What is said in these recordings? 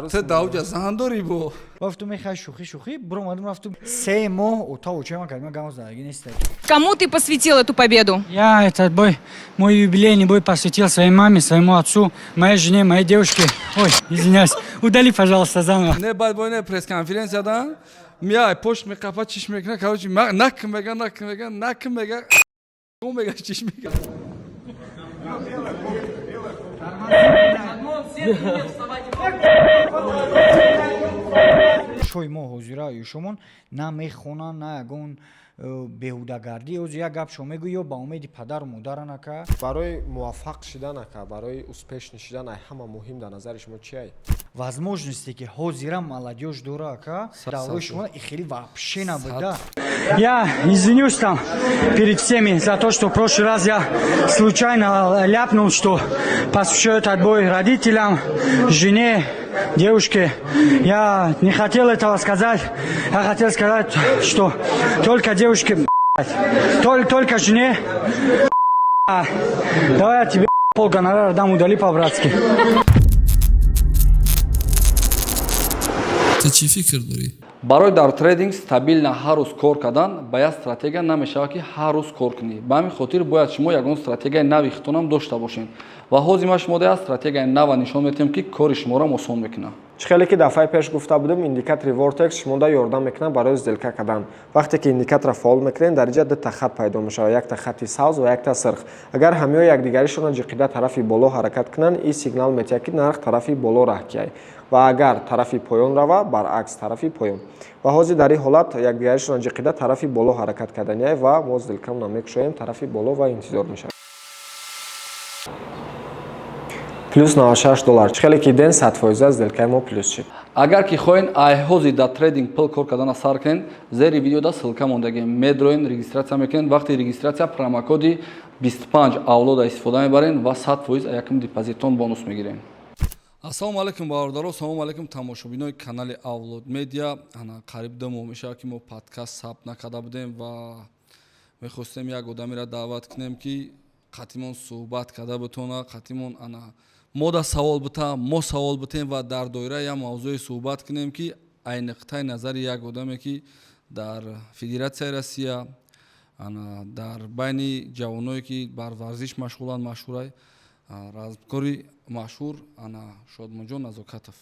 Ты даудя зандори бо. Гуфтум мехай шухи, бромадим рафтум 3 моҳ ото учема кардим, гамоз дарги нест. Кому ты посвятил эту победу? Я этот бой, мой юбилейный бой посвятил своей маме, своему отцу, моей жене, моей девушке. Ой, извиняюсь, удали, пожалуйста, заново. Не бой пресс-конференциядан мияй пошт мекапа чиш мекна, короче, нак мега. Он мега чиш мега. Шои мо ҳозира юшумон на мехонан, на ягон беҳудагардӣ оз як гап шумо мегӯ ё ба умеди падару модаран ака. барои муваффақ шидан ака, барои успешни шидан ай ҳама муҳим дар назари шумо чи ай? Возможности ки ҳозира молодёжь дора ака, давраи шумо и хеле вообще набуда. Я извинюсь там перед всеми за то, что в прошлый раз я случайно ляпнул, что посвящаю этот бой родителям, жене, девушке. Я не хотел этого сказать. Я хотел сказать, что только девушке, только жене. Давай я тебе пол гонорара дам, удали по-братски. Ты чӣ фикр дорӣ? барои дар трейдинг стабилна ҳар рӯз кор кардан ба як стратегия намешавад ки ҳар рӯз кор кунӣ. Ба ҳамин хотир бояд шумо ягон стратегияи нави худтонам дошта бошед ва ҳозир ма шумо даяд стратегияи нава нишон медиҳем ки кори шуморо осон мекунад. хеле ки дафъаи пеш гуфта будем, индикатори vortex шумода ёрдам мекунад барои сделка кардан. вақте ки индикатора фаъол мекунем дар инҷа дута хат пайдо мешавад, якта хати сабз ва якта сирх. агар ҳамеҳо якдигаришонро ҷиқида тарафи боло ҳаракат кунанд, ин сигнал метиҳад ки нарх тарафи боло раҳкияй ва агар тарафи поён рава, баръакс тарафи поён. ва ҳозир дар ин ҳолат якдигаришонро ҷиқида тарафи боло ҳаракат карданияй ва мо сделкамона мекушоем тарафи боло ва интизор мешавад. плюс $96. хеле ки ден 100% сделкаи мо плюс шид. агар ки хоҳед ҳозир дар трейдинг пул кор кардана сар кунед, зери видеода ссилка мондагӣ медроен, регистратсия мекунед. вақти регистратсия промокоди 25 авлода истифода мебаред ва 100% якм депозиттон бонус мегиред. Ассалому алайкум бародаро, салому алайкум тамошобинои канали Авлод Медиа. Ана қариб 2 моҳ мешавад ки мо подкаст сабт накарда будем ва мехостем як одамеро даъват кунем ки қатимон суҳбат карда битона, қатимон ана мода савол бита, мо савол битем ва дар доираи як мавзӯи суҳбат кунем ки ай нуқтаи назари як одаме ки дар Федератсияи Россия, ана дар байни ҷавоное ки бар варзиш машғуланд, машҳурай разкори машҳур ана Шодмонҷон Назокатов.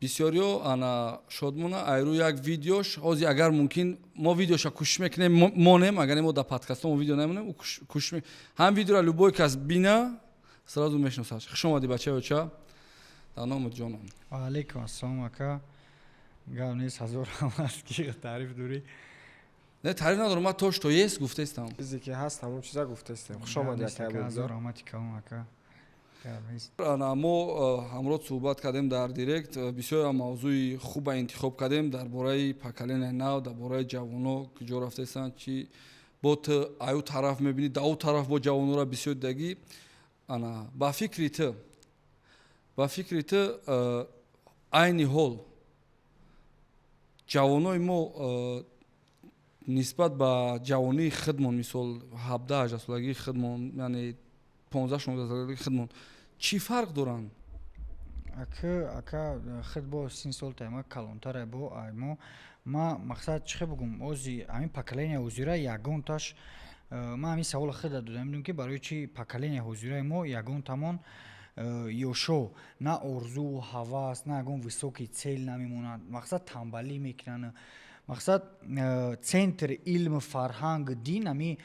Бисёриҳо ана Шодмона айру як видеош ҳозир агар мумкин мо видеоша кӯшиш мекунем монем, агар мо дар подкастҳо мо видео намонем, кӯшиш ҳам видеоро любой кас бина сразу мешносад. Хуш омадӣ бачаёча. Дар номи ҷонон. Алейкум ассалом ака. Гап нест ҳазор ҳам аст ки таъриф дорӣ. Не таъриф надорам, ман то што есть гуфтаистам. чизе ки ҳаст ҳамон чиза гуфтаистем. хуш омадӣ ака. ҳазор омад калом ака. Ана мо ҳамроҳ суҳбат кардем дар директ, бисёр мавзӯи хуба интихоб кардем дар бораи поколенияи нав, дар бораи ҷавоно куҷо рафтаистанд, чи бо ту аю тараф мебинӣ, да у тараф бо ҷавонора бисёр дагӣ. Ана ба фикри ту айни ҳол ҷавонои мо нисбат ба ҷавонии худмон, мисол 17-18 солагии худмон, яъне 15-16 солагии худмон чӣ фарқ доранд? Ака худ бо син сол тайма калонтара бо аймо ма мақсад чӣ бигум ози ҳамин поколения ҳозира ягонташ ма ҳамин савола худа додам медум ки барои чӣ поколения ҳозираи мо ягонтамон ёшо на орзу ҳавас на ягон високи цел намемонад, мақсад танбалӣ мекунанд, мақсад центри илм фарҳанг дин ҳамин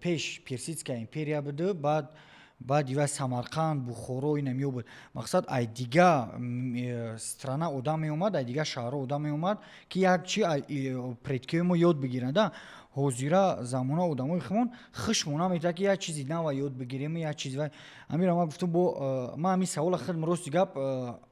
пеш персидская империя буду, баъд ива Самарқанд, Бухоро ина меёбуд. мақсад ай дига страна одам меомад, ай дига шаҳрҳо одам меомад ки як чи предкиёи мо ёд бигиранд. ҳозира замона одамои хумон хушмона метавад ки як чизи нава ёд бигирем, як чизи вай амира ма гуфтум бо ма ҳамин савола худам рости гап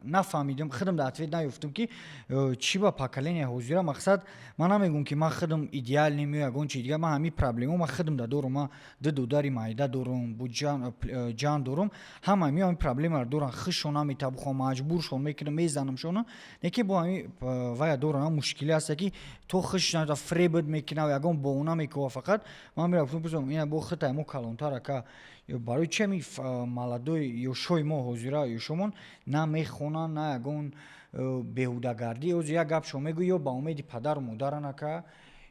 нафаҳмидам, худам дар ответ наёфтам ки чӣ ба поколения ҳозира. мақсад ман намегӯм ки ман худам идеал нем ё ягон чи дига, ман ҳамин проблема ман худам да дорам, ман ду додари майда дорам, ҷан дорам, ҳама ҳамин проблемаро дорам, хушшон наметавам бихоҳам, маҷбуршон мекунам, мезанамшон, не ки бо ҳамин вая дорам мушкиле аст ки то хуш наметавам фребат мекунам, ягон бона мекува. фақат ман мерафтам пурсам ина бо худ мо калонтар ака барои чӣ ҳамин молодои ёшои мо ҳозира ёшомон на мехонанд, на ягон беҳудагардӣ оз як гап шумо мегӯ ё ба умеди падару модаранака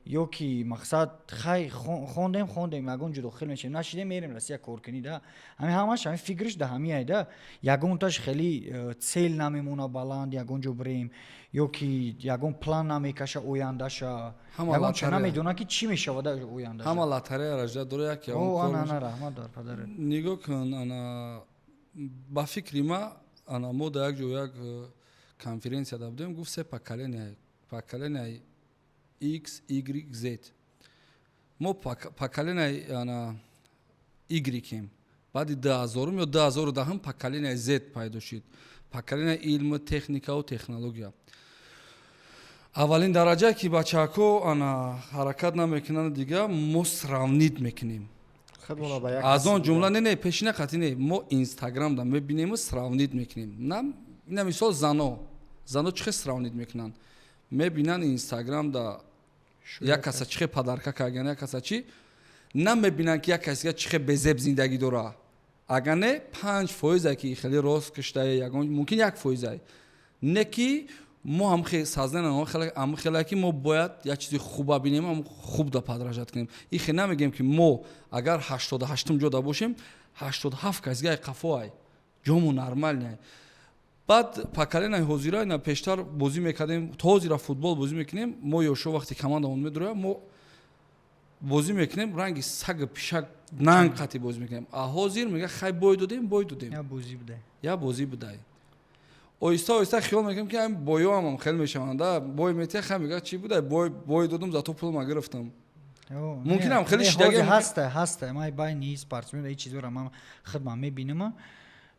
ё ки мақсад хай хондем ягон ҷо дохил мешем нашидем мерем Россия коркунӣ да ҳамаш ҳамин фикриш да ҳамияй да ягонташ хеле цел намемона баланд ягон ҷо бирем ё ки ягон план намекаша ояндаша ягонча намедона ки чӣ мешавада ояндаша ҳама лотарея ражда дора як ана раҳмат дар падарат нигоҳ кун ана ба фикри ма ана мо дар як ҷо як конференсияда будем гуфт се поколения X, Y, Z. мо поколения ана Y-ем. баъди 2000 ё 2010 поколения Z пайдо шуд. Поколения илм, техника ва технология. аввалин дараҷа ки бачаҳако ана ҳаракат намекунанд дига мо сравнид мекунем. аз он ҷумла не пешина қати не мо Instagram да мебинем сравнид мекунем. на мисол зано чӣ хел сравнид мекунанд. мебинанд Instagram да як каса чӣ хел падарка кардаган як каса чӣ намебинанд ки як касига чӣ хел безеб зиндагӣ дора. агар не 5% ки хеле рост киштае ягон мумкин 1% не ки мо ҳам хел сазнана ҳам хеле ки мо бояд як чизи хуба бинем ҳам хуб да подражат кунем. ин хел намегем ки мо агар 88 ҷода бошем 87 касига қафоай ҷому нормалне. баъд поколения ҳозира ина пештар бозӣ мекардем то ҳозира футбол бозӣ мекунем мо ёшо вақти командамон медуроя мо бозӣ мекунем ранги сага пишак нанг қати бозӣ мекунем. а ҳозир мега хай бой додем я бозӣ будай оҳиста хиёл мекунем ки боёам хел мешаванд бой метия хай мега чӣ будай бой додум зато пулма гирифтам мумкинам хеле шидаги ҳаста май байни спортсмена ин чизора ман хидмат мебинам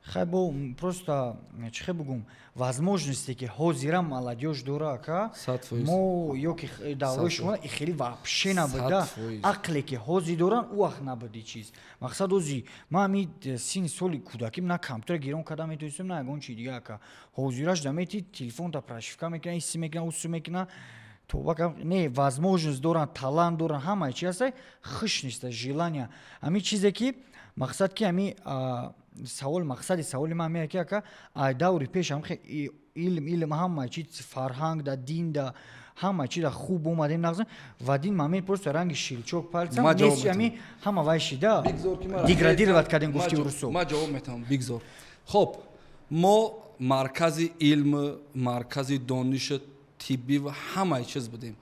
хай бо просто чӣ хел бугум возможности ки ҳозира молодёж дора ака мо ё ки давраи шумо хеле вообще набуда ақле ки ҳозир доран у вақт набуди чиз мақсад ози ман ҳамин сини соли кӯдаким на компютер гирон карда метонистам на ягон чи дига ака ҳозираш да мети телефонта прошивка мекуна иси мекуна усу мекуна то не возможность доран талант доран ҳамаи чи ҳастай хиш неста желания ҳамин чизе ки мақсад ки ҳамин мақсади саволи ман меяд ки ака ай даври пеш илм ҳамаи чи фарҳанг да дин да ҳамаи чи да хуб омадем нағзем в один момент просто ранги шилчок палцам ҳамин ҳама вай шида деградировать кардем гуфти урусо ма ҷавоб метавонам бигзор хоб мо маркази илм маркази дониш тиббӣ ва ҳамаи чиз будем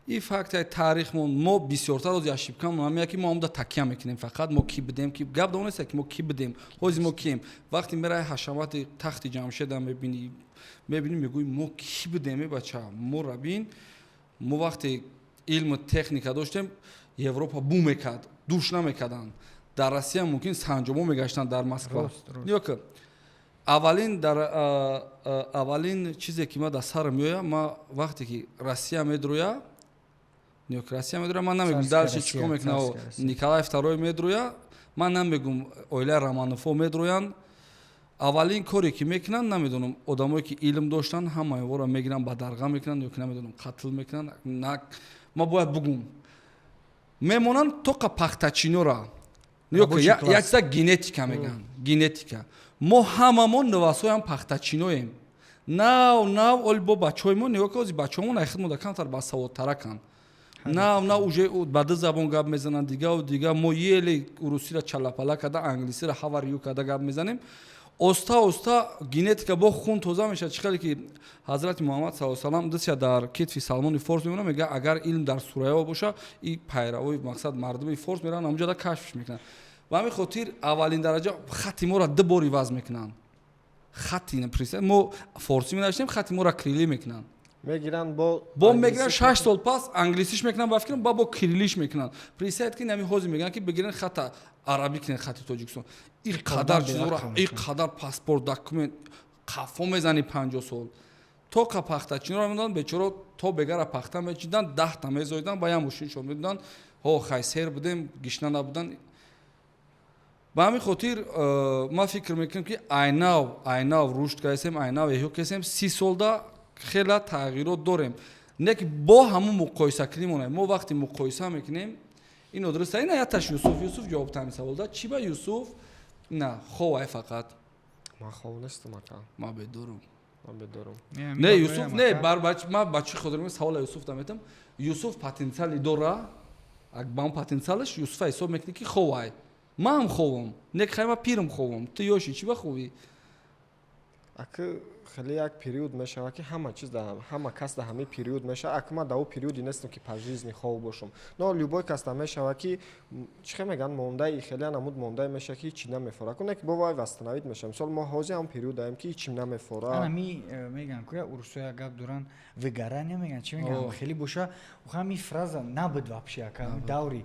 ин фактаи таърихмон мо бисёртар оз ошибкамон ҳамия ки мо ҳамда такя мекунем фақат мо ки будем ки гап да он нест ки мо ки будем ҳозир мо кием вақте мераи ҳашамати тахти ҷамшеда мебинӣ мегӯӣ мо ки будем бача мо рабин мо вақте илму техника доштем европа бу мекард душ намекарданд дар россия мумкин санҷомо мегаштанд дар москва аввалин чизе ки ма дар сарам меояд ма вақте ки россия медроя ман намегум дальше чӣ кор мекуна Николай II медроя ман намегум оилаи Романово медроянд аввалин коре ки мекунанд намедонам одамое ки илм доштанд ҳамаевора мегиранд ба дарға мекунанд ё ки намедонам қатл мекунанд ма бояд бугум мемонанд тоқа пахтачинора як чиза генетика мегӯянд генетика мо ҳамамон навасоям пахтачиноем нав оли бо бачаҳои мо нигоҳ ки ози бачаҳомон айхидмо да камтар басаводтараканд на уже ба ду забон гап мезананд дига мо еле урусиро чалапала карда англисиро ҳаварю карда гап мезанем оста генетика бо хун тоза мешавад чӣ хеле ки ҳазрати муҳаммад саллаллоҳу дистя дар китфи салмони форс мемона мега агар илм дар сурайо боша и пайравои мақсад мардуми форс мераванд ҳамонҷода кашфш мекунанд ба ҳамин хотир аввалин дараҷа хати моро ду бор иваз мекунанд хати мо форсӣ менавиштем хати моро крили мекунанд мегиранд мегиранд 6 сол пас англисиш мекунанд ба фикрам бо крилиш мекунанд присед ки нами ҳозир мегӯянд ки бигирен хата арабӣ кунед хати тоҷикистон ин қадар чизора ин қадар паспорт документ қафо мезани 50 сол тоқа пахтачинро медоданд бечоро то бегара пахта мечиданд 10 та мезоиданд ба ямушиншон медоданд ҳо хайсер будем гишна набуданд ба ҳамин хотир ма фикр мекунам ки айнав рушд кардем айнав эҳё кардем 30 солда хела тағйирот дорем не ки бо ҳамон муқоиса кунем мо вақте муқоиса мекунем ин одреса ина яташ юсуф ҷавоб тами савол дад чӣ ба юсуф на ховай фақат ман хов нестам ака. ма бедорум. Ман бедорум. не Юсуф не ма бачи ходирм савола Юсуф даметам Юсуф потенциали дора ак бам потенциалш Юсуф ҳисоб мекунӣ ки ховай ма ҳам ховам нек хайма пирм ховам ту ёши чӣ ба хувӣ Ака хеле як период мешава ки ҳама чиз да ҳама кас да ҳамин период мешава. Ака ман да о периоди нестам ки по жизни хов бошам. Но любой кас да мешава ки чихе меган мондаи хеле намуд мондаи меша ки ҳичи намефора. Ку нек бовай восстановид меша. Мисол мо ҳозир ҳам период даем ки ҳичи намефора. ана ми меган ку урусоя гап доран выгорание меган чӣ меган хеле боша ҳами фраза набуд вообще ака даври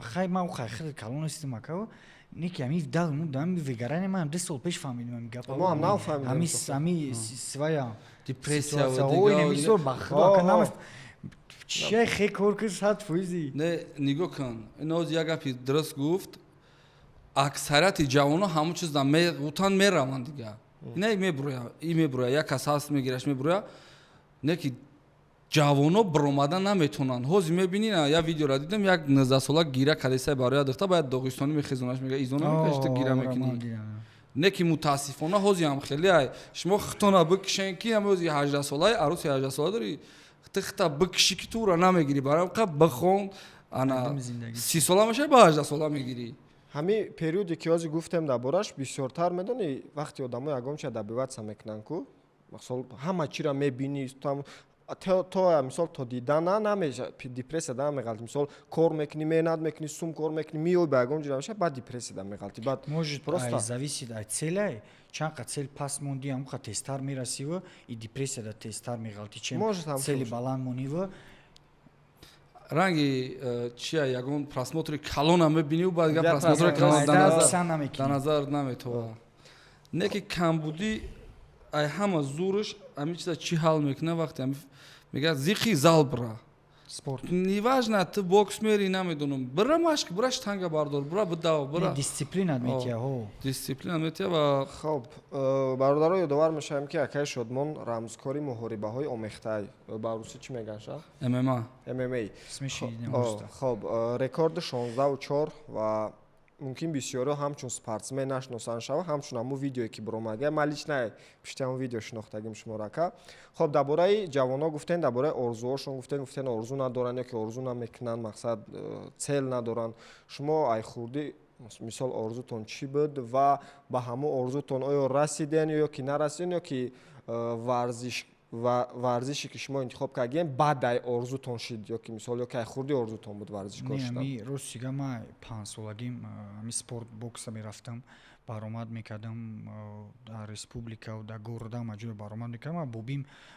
хай ма хай хеле калон истим ака неки ами дал ну дам выгорание ман 10 сол пеш фамилия ман гап мо ҳам нафаҳмидем ами своя депрессия ой немисол бахва канам чӣ хе кор ки 100% не нигоҳ кун иноз як гапи дуруст гуфт аксарияти ҷавоно ҳамон чиз да мегутан мераванд дига не мебуроя як кас ҳаст мегираш мебуроя неки ҷавоно биромада наметонанд ҳозир мебинӣ як видеоро дидам як 19сола гира калисаи бароя дохта бояд доғистони мехезонаш мега изона мекунаш ту гира мекунӣ неки мутаассифона ҳозир ҳам хеле ай шумо хитона бикишен ки ҳам ҳозир 18-солаи аруси 18-сола дорӣ хита бикишӣ ки тура намегирӣ барои қа бихон ана 30 сола мешавӣ ба 18 сола мегирӣ ҳамин периоде ки ҳозир гуфтем дар бораш бисёртар медонӣ вақти одамо ягон чиз добиваться мекунанд ку мисол ҳама чиро мебинӣ то мисол то дидана намеша депрессия да меғалти мисол кор мекунӣ менат мекунӣ сум кор мекунӣ миёй ба ягон ҷоя меша баъд депрессия да меғалти баъд может просто зависит от цели чанд қа цел пас монди ҳам қа тезтар мерасива и депрессия да тезтар меғалти чем цели баланд монива ранги чия ягон просмотри калона мебинӣ баъд га просмотри калон да назар наметова неки камбудӣ ай ҳама зурш ами чиза чӣ ҳал мекуна вақте мегӯяд зиқи зал бира спорт неважно ту бокс мери намедонам бира машқ бира штанга бардор бира бидав бира дисциплина метияҳо дисциплина метия ва хоб бародаро ёдовар мешавем ки акаи шодмон рамзкори муҳорибаҳои омехтай ба русӣ чӣ меган ша мма хоб рекорди 16-4 ва мумкин бисёро ҳамчун спортсмен нашносанд шава ҳамчун ҳамун видеое ки биромад ман лично пишти ҳамун видео шинохтагим шуморо ака хоб дар бораи ҷавоно гуфтем дар бораи орзуҳошон гуфтем орзу надоранд ёки орзу намекунанд мақсад цел надоранд шумо ай хурдӣ мисол орзутон чӣ буд ва ба ҳамун орзутон оё расиден ёки нарасиден ёки варзише ки шумо интихоб кардем баъд ай орзутон шид ёки мисол ёки ай хурди орзутон буд варзишкор шудан ами ростига ма 5 солагим ами спорт бокса мерафтам баромад мекардам дар республика дар города маҷои баромад мекардам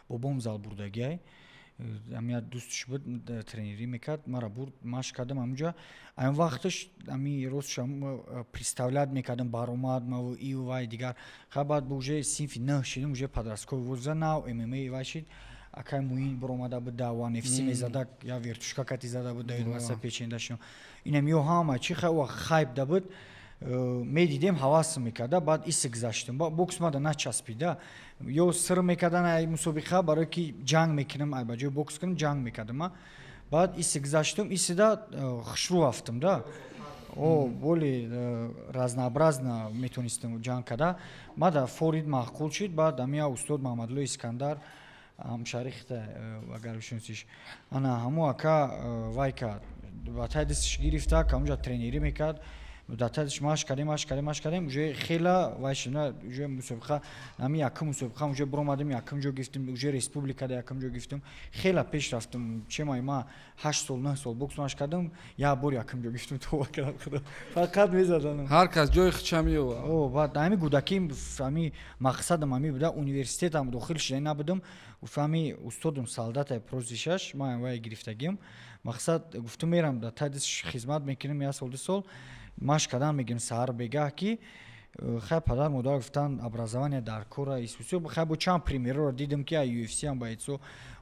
бобом зал бурдагиай ами дӯстиш буд тренерӣ мекард мара бурд машқ кардам ҳамунҷа ами вақташ ами ростш представлят мекардам баромад маву ию вай дигар хабад уже синфи 9 шидам уже подростковый возраст нав мма вай шид акай муин биромада буд да ванфс мезада я вертушка кати зада буд даёдваса печендашно инам ё ҳама чи хайп да буд медидем ҳавас мекарда баъд исе гузаштам бокс мада начаспида ё сир мекардан ай мусобиқа барое ки ҷанг мекунам ай ба ҷои бокс кунам ҷанг мекардам баъд исе гузаштам иседа хушрӯ афтам да более разнообразно метонистам ҷанг карда мада форид маъқул шид баъд амия устод маҳамадлои искандар ҳамшарихта агар бишиносиш ана ҳамун ака вай кард ба тай дастиш гирифта ка ҳамунҷа тренерӣ мекард датадиш машқ кардем уже хела вай шуда уже мусобиқа ами якум мусобиқа уже биромадем якум ҷо гирифтем уже республикада якум ҷо гирифтем хела пеш рафтам чема ма 8 сол 9 сол бокс машқ кардам як бор якум ҷо гирифтем товба кардам худо фақат мезадам ҳар кас ҷои хича меёва баъд ами гудаким ами мақсадам ами буда университетам дохил шуда набудам ами устодам солдатай прозвишаш ман вай гирифтагим мақсад гуфтам мерам да тадис хизмат мекунам як сол 2 сол машқ кардан мегим саҳар бегаҳ ки хай падар модар гуфтан образование дар кора хай бо чанд примерро дидам ки UFC ам бойцо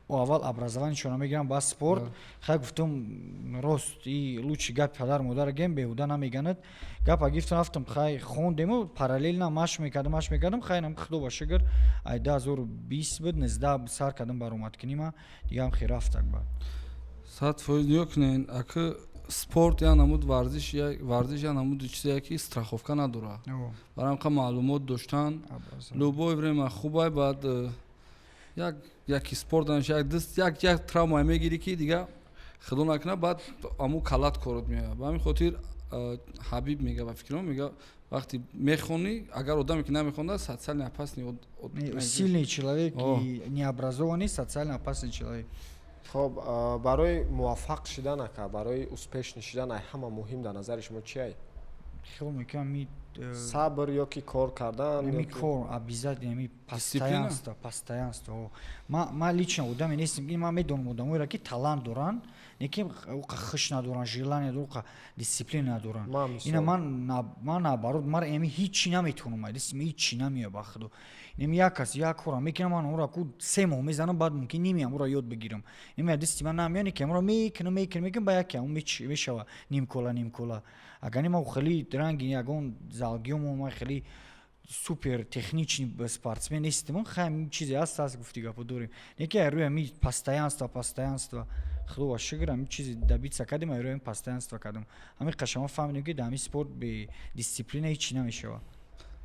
аввал образованиешона мегирам ба спорт хай гуфтам рост и лучши гапи падар модар гем беҳуда намеганад гапа гифтам рафтам хай хондему параллелна машқ мекардам хай нам худо ба шукр ай 2020 буд 19 сар кардам баромадкунима дигам хе рафтак ба 100% ёкнен ака спорт я намуд варзиш я намуд чизе ки страховка надора барам ка маълумот доштан любое время хубай баъд яки спорт данаш як дист як травма мегири ки дига худо накуна баъд аму калат корот меяд ба ҳамин хотир ҳабиб мега ба фикрам мега вақти мехонӣ агар одаме ки намехонда социально опасный сильный человек и необразованный социально опасный человек. хоб барои муваффақ шидан ака барои успешни шидан ай ҳама муҳим дар назари шумо чи ай хел мекунам сабр ёки кор кардан кор обязательно постоянство ма лично одаме нестем ман медонам одамоеро ки талант доранд неки хиш надоранд желание доранд дисциплина надоранд ина ман наоборот мар ами ҳичи наметавонам ҳичи намея ба худо нем як кас як кора мекунам ман онро ку 3 моҳ мезанам баъд мумкин немеям онро ёд бигирам немея дисти ман намеяне ки онро мекунам ба яке он мешава нимкола агар нема хеле рангин ягон залгиёмо ма хеле супер техничный спортсмен нестем хам чизе аст гуфти гапо дорем неки рӯи ами постоянство худо шукр ами чизе добиться кардем рӯи ами постоянство кардем ами қашама фаҳмидем ки дар ами спорт бе дисциплина ҳичи намешава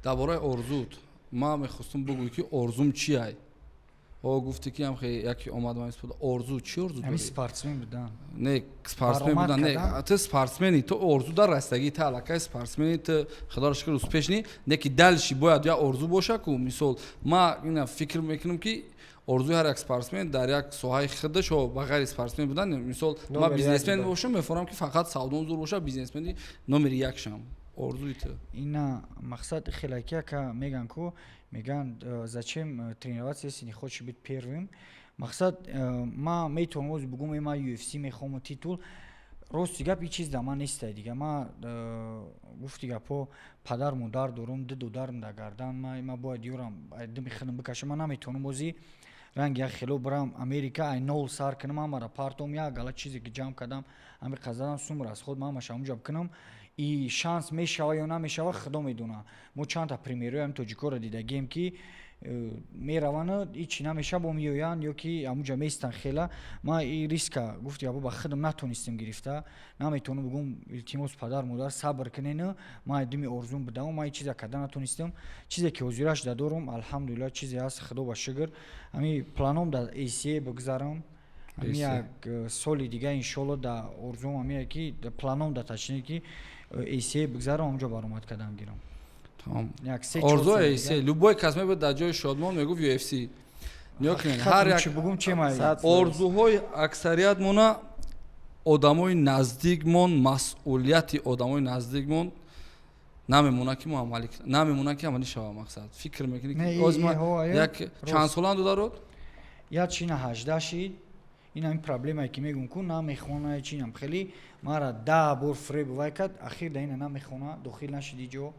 дар бораи орзут ман мехостам бугӯй ки орзум чи ай гуфти ки ҳам яке омад ма спорт орзу чи орзу дорӣ спортсмен будан не спортсмен будан не ту спортсмени ту орзу дар растагӣ ту аллакай спортсмени ту худоро шукр успешни не ки далши бояд я орзу боша ку мисол ма ина фикр мекунам ки орзуи ҳар як спортсмен дар як соҳаи худаш ба ғайри спортсмен будан мисол ма бизнесмен бошам мефорам ки фақат савдом зур боша бизнесмени номери як шам орзуи ту ина мақсад хелаки ака меган ку меган зачем тренироваться если не хочешь быть первым мақсад ма метавонам оз бугум ма UFC мехоҳам титул рости гап ин чиз дар ман нестай дига ма гуфти гапо падар модар дорам ду додарм дар гардан ма бояд ёрам дими худам бикашам ман наметавонам ози ранги як хело барам америка ай нол сар кунам амара партом як галат чизе ки ҷамъ кардам ами қазадам сумра аз худ мамаша ҳамуҷа бикунам и шанс мешава ё намешава худо медона мо чандта примерои ами тоҷикоро дидагем ки мераванд ҳичи намеша бо меоянд ё ки ҳамуҷа меистанд хела ма и риска гуфти ҳабо ба худам натонистем гирифта наметавонам бигӯм илтимос падар модар сабр кунена ма думи орзум будам ма чизе карда натонистем чизе ки ҳозираш дадорам алҳамдулилла чизе ҳаст худо ба шукр ами планом дар ACA бигзарам ами як соли дига иншолло дар орзум амия ки планом дар точнее ки ACA бигзарам ҳамуҷа баромад кардан гирам орзуи ACA любой кас мебояд дар ҷои шодмон мегуфт UFC нёкунед ҳар як орзуҳои аксариятмона одамои наздикмон масъулияти одамои наздикмон намемона ки амалӣ шава мақсад фикр мекунӣ ки як чанд солан додарод як чина 18 шид ин ҳамин проблемае ки мегӯм ку намехона чинам хеле мара 10 бор фреб вай кард ахир да ина намехона дохил нашиди ҷо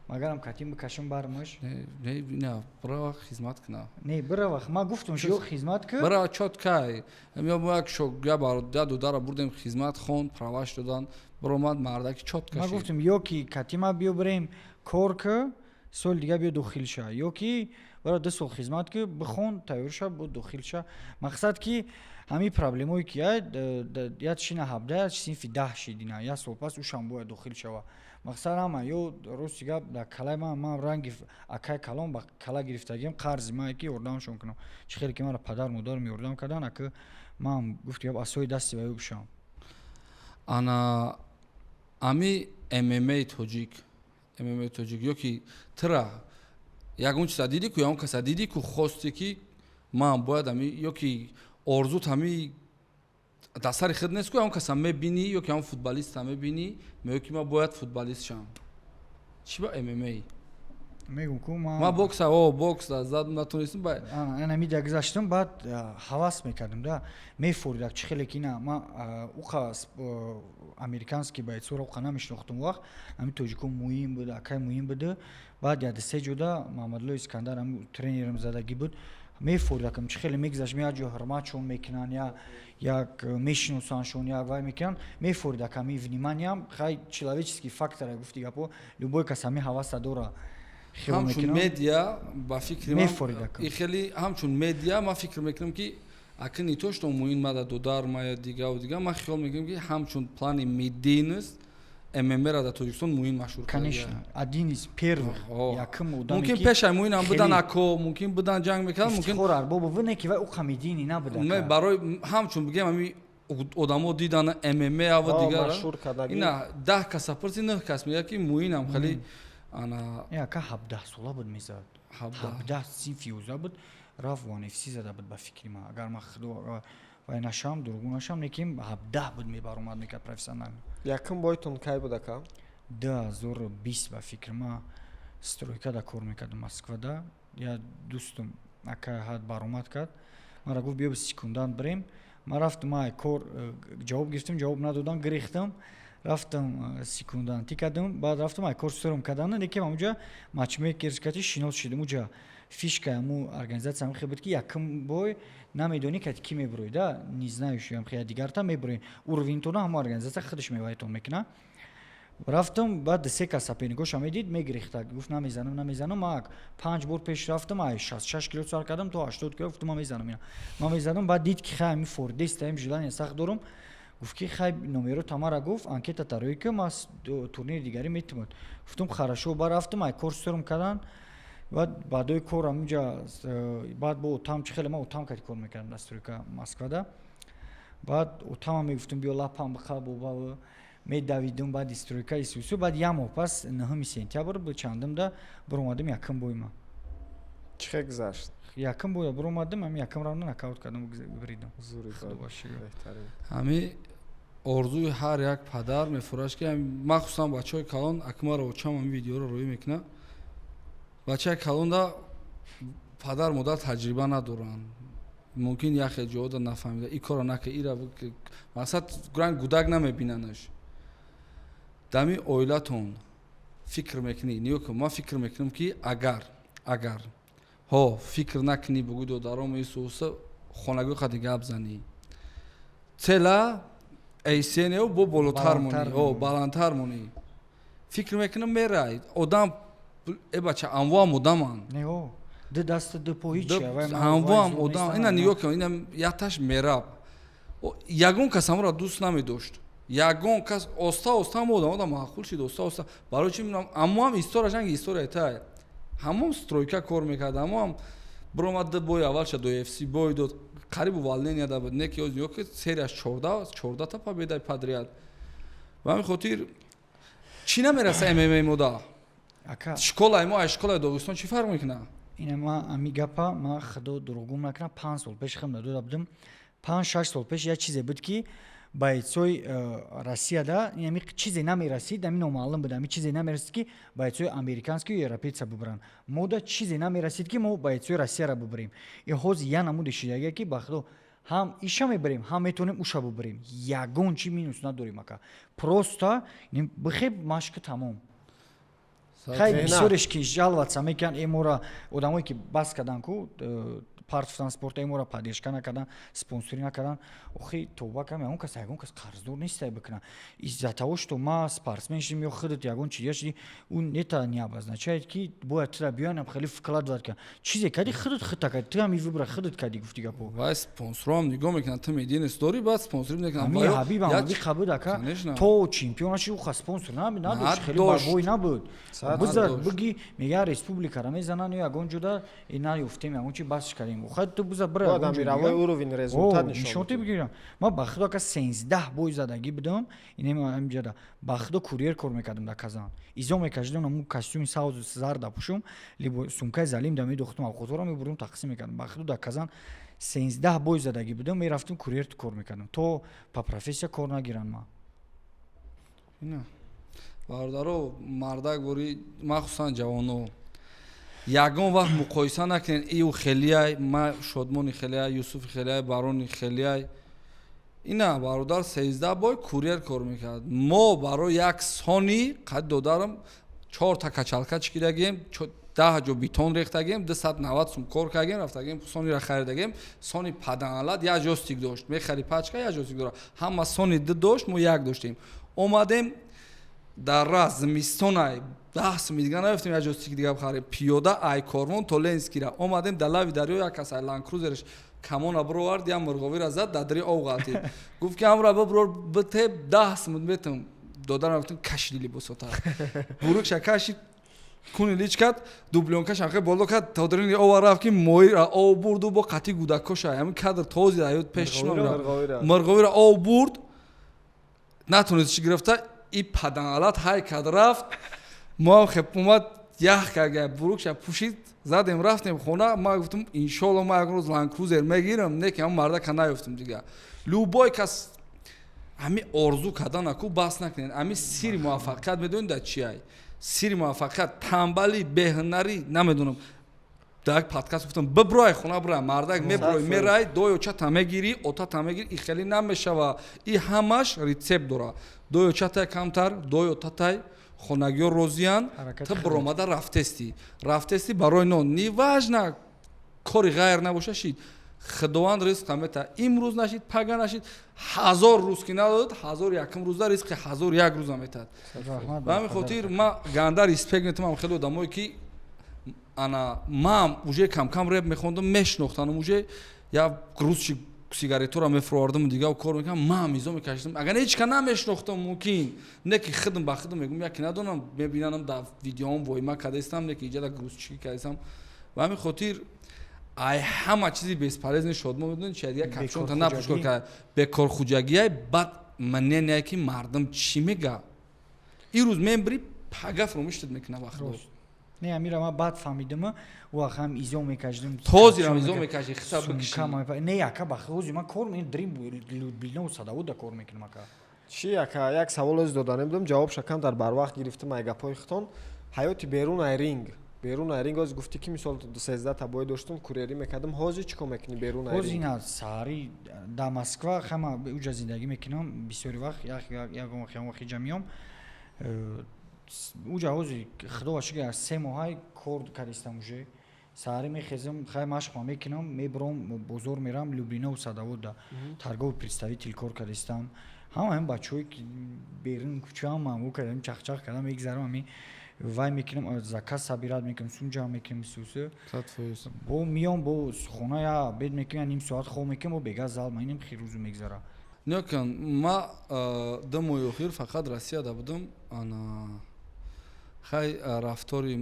магарам катим бикашам бармаш не бирава хизмат куна не бирава ма гуфтам шо хизмат куд бирава чоткай як шогя барода дудара бурдем хизмат хон праваш додан биромад мардаки чотка ма гуфтам ё ки катима биё бирем кор ку сол дига биё дохил ша ё ки бара 2 сол хизмат ку бихон тайёр ша бо дохил ша мақсад ки ҳамин проблемое ки як шина 17 синфи 10 шидина як сол пас ушам бояд дохил шава мақсад ҳама ё рости гап дар калаи ман ранги акай калон ба кала гирифтагиам қарзи мае ки ёрдамашон кунам чӣ хеле ки мара падар модар меёрдам кардан ака ман гуфти гап асои дасти ба ё бишам ана ами MMA тоҷик ё ки тра ягон чиза диди ку ягон каса диди ку хости ки ман бояд ами ё ки орзут ами дар сари худ нест ку ягон каса мебинӣ ё ки ягон футболиста мебинӣ меё ки ман бояд футболист шам чӣ ба MMA мегӯм ку ма бокс зад натонистам ана мида гузаштам баъд ҳавас мекардам да мефоридак чӣ хеле ки ина ма уқа американский бойцоро уқа намешнохтам вақт ами тоҷико муҳим буд акай муҳим буд баъд ядасе ҷода маҳаммадло искандар ами тренерам задагӣ буд мефоридакам чӣ хеле мегузашт як ҷо ҳурматшон мекунанд як мешиносаншон як вай мекунанд мефоридак ами вниманиям хай человеческий фактор гуфти гапо любой кас ами ҳаваса дора ҳамчун медиа ба фикри ман хеле ҳамчун медиа ман фикр мекунам ки акин не то что муин мада додар мая дига ма хиёл мекунам ки ҳамчун плани медийност ММР да Тоҷикистон муин машҳур кард. Конечно, один из первых. Яким удам. Мумкин пешай муинам будан ако, мумкин будан ҷанг мекард, мумкин Хор арбоб вине ки ва уқамидини набуда. ме барои ҳамчун бигем ами одамо дидан ММА ва дигар. машҳур кардаги. Ина 10 кас апарси 9 кас мега ки муинам хали ана Яка 17 сола буд мезад. 17 сифиуза буд. Раф ванефси зада буд ба фикри ма. Агар ма худо ва нашам дургун нашам неким 17 буд мебаромад мекард профессионал. Яким бойтон кай буд ака? 2020 ба фикр ма стройкада кор мекардам Москвада. Я дӯстам ака ҳад баромад кард. Мара гуфт биё секундант бирем. Ма рафтам ай кор ҷавоб гирифтам, ҷавоб надодан гирехтам. Рафтам секунданти кардам, баъд рафтам ай кор сӯрам кардам, некем амуҷа матчмейкерс кати шинос шидам. Уҷа фишка аму организация хе буд ки яким бой намедонӣ ки ки мебурои да не знаешь ям хе дигарта мебурои урвинтона ҳама организация худаш меваитон мекуна. Рафтам баъд се кас апенигоша медид мегирехта гуфт намезанам ма 5 бор пеш рафтам ай 66 кило сар кардам то 80 кило гуфтам мезанам ина ма мезанам баъд дид ки хай ми фордест таим желание сахт дорам гуфт ки хай номеро тамара гуфт анкета тарои ки ма турнир дигари метимад гуфтам хорошо ба рафтам ай кор сӯрам кардан баъд баъдои кор амуҷа баъд бо утам чи хеле ма утам кати кор мекардам дастройка Москвада баъд утама мегуфтам биё лапам баха боба медавидум баъд стройка исусу баъд як моҳ пас 9 сентябр бу чандамда биромадам яким бойма Чӣ хе гузашт? яким бой биромадам ам яким равна нокаут кардам биридам Зури беҳтарин. ҳами орзуи ҳар як падар мефураш ки махсусан бачаҳои калон акмаро чам ами видеоро рӯй мекуна бачаи калонда падар модар таҷриба надоранд мумкин яхе ҷода нафаҳмида и кора нака ира мақсад гуран гудак намебинанаш дами оилатон фикр мекунӣ ниё ки ман фикр мекунам ки агар ҳо фикр накунӣ бугӯи додароми исуса хонагӯи хади гап занӣ цела эйсенео бо болотар монӣ баландтар монӣ фикр мекунам мерай одам бача анвоам одаманд ду даста ду поҳича анвоам одам ина ниё ки ина яташ мераб ягон кас амро дӯст намедошт ягон кас оста одам маъқул шид оста барои чи минам амоам историяшан история тай ҳамон стройка кор мекард амоам биромад бой аввалша до UFC бой дод қарибу волнения да буд не ки ё ки серияш 14 та победаи подряд ва ҳамин хотир чӣ намераса MMA мода школаи мо школаи Догистон чӣ фарқ мекуна ина ма ами гапа ма худо дурӯғгум накунам 5 сол пеш хам надода будам 5-6 сол пеш як чизе буд ки бойцои Россияда ами чизе намерасид ами номаълум буд ами чизе намерасид ки бойцои американски ё европейца бубаранд мода чизе намерасид ки мо бойцои Россияро бубарем и ҳози я намуди шидага ки ба худо ҳам иша мебарем ҳам метавонем уша бубарем ягон чи минус надорем ака просто бихеб машқи тамом хай бисёреш ки жалватса мекан эмора одамое ки бас кардан ку партов транспорта эмора паддержка накардан спонсорӣ накардан охи тоба кам ягон кас қарздор нестай бикунад из-за того что ма спортсмен шидим ё худат ягон чиз шиди он это не обозначает ки бояд туда биёнам хеле вкладывать кан чизе кади худат хита кади ты ами выбра худат кади гуфти гапо вай спонсорам нигоҳ мекунад ты медиенес дори баъд спонсорӣ мекунад ами ҳабибам ҳаби қабуд ака то чемпиона ши уха спонсор надошт хеле барбой набуд бузад буги мега республикара мезанан ё ягон ҷода наёфтем ягон чи басш кардем ухад ту бузад бира одам миравои уровень результат нишон бигирам ма ба худо ка 13 бой задагӣ будам инема амҷада ба худо курьер кор мекардам дар Казан изо мекашидам наму костюми савзу зарда пушум либо сумкаи залим да медохтам авқотора мебурдам тақсим мекардам ба худо дар Казан 13 бой задагӣ будам мерафтам курьер кор мекардам то па профессия кор нагиранд ма бародаро мардак бори махсусан ҷавоно ягон вақт муқоиса накунед иу хелияй ма шодмони хелияй юсуфи хелияй барони хелияй ина бародар 13 бой курьер кор мекард мо барои як сони қад додарам 4 та качалка чикидагем 10 ҷо бетон рехтагем 290 сум кор кардагем рафтагем сониро харидагем сони паданалат як ҷо стик дошт мехари пачка як ҷо стик дора ҳама сони ду дошт мо як доштем омадем дар раз зимистонай 10 сум дига наёфтем як ҷоси дига бихарем пиёда ай корвон то ленскира омадем дар лави дарё як кас ланкрузерш камона бировард я мурғовира зад дар дари об ғалтид гуфт ки амра биброр битеб 10 сум метам додан гуфтам кашиди либосота бурукша кашид куни лич кад дублёнкаш анхе боло кад тодирини ова рафт ки моира об бурду бо қати гудакоша ҳамин кадр този аёд пешшума мурғовира об бурд натунист чи гирифта и падангалат ҳай кад рафт мо хепумат ях кага бурукша пушид задем рафтем хона ма гуфтам иншолло ма як рӯз ланкрузер мегирам не ки ҳам марда ка наёфтам дига любой кас ҳами орзу каданаку бас накунед ҳами сири муваффақият медонед дар чиай сири муваффақият танбалӣ беҳунарӣ намедонам дар як подкаст гуфтам биброи хона бира мардак меброи мерай доёчата мегирӣ отата мегирӣ и хеле намешава и ҳамаш рецепт дора доёчатай камтар доётатай хонагиё розиян та биромада рафтести барои нон неважна кори ғайр набоша шид худованд ризқ мета имрӯз нашид пага нашид 1000 рӯз ки надодад 1001 рӯза ризқи 1001 рӯза метад ба ҳамин хотир ма ганда респект метавонам хеле одамое ки ана мам уже камкам реп мехондам мешнохтанам уже як рӯз чи сигаретора мефурвардам дигар кор мекардам мам мизо мекашидам агар ҳеч ка намешнохтам мумкин не ки хидм ба хидм мегум яке надонам мебинанам дар видеоам воима кадаистам не ки иҷа да грузчики кадаистам ба ҳамин хотир ай ҳама чизи бесполезни шодмо медонед чия дигар капшонта напушкор кард бекорхуҷагиай бад маненяе ки мардам чӣ мега ин рӯз мебирӣ пага фурӯмӯштед мекунад вақто не амира ма баъд фаҳмидам ва хам изо мекашидам тозирам изо мекаши хиса бикиши не яка ба хози ма кор мен дрим билнау садавуда кор мекунам ака чӣ яка як саволози доданем будам ҷавобша кам дар барвақт гирифтам ай гапҳои хитон ҳаёти берунаи ринг оз гуфтӣ ки мисол 13 табои доштум курьерӣ мекардам ҳозир чӣ кор мекунӣ берунаи ринг ҳозир на саҳари дар москва хама уҷа зиндагӣ мекунам бисёри вақт ягон вақиҷа миём уҷа ҳозир худо шукр 3 моҳай кор кардистам уже саҳари мехезам хай машқма мекунам мебурам бозор мерам люблинову садовода торговый представитель кор кардистам ҳамаин бачаҳое ки берун кӯчаам маъмул кардам чахчах кардам мегзарам ами вай мекунам заказ сабират мекунам сум ҷамъ мекунам сусу бо миём бо хона я обед мекунам ним соат хоб мекунам бо бега зал маинам хи рӯзу мегзара нёкан ма 2 моҳи охир фақат россияда будам ана хай рафтори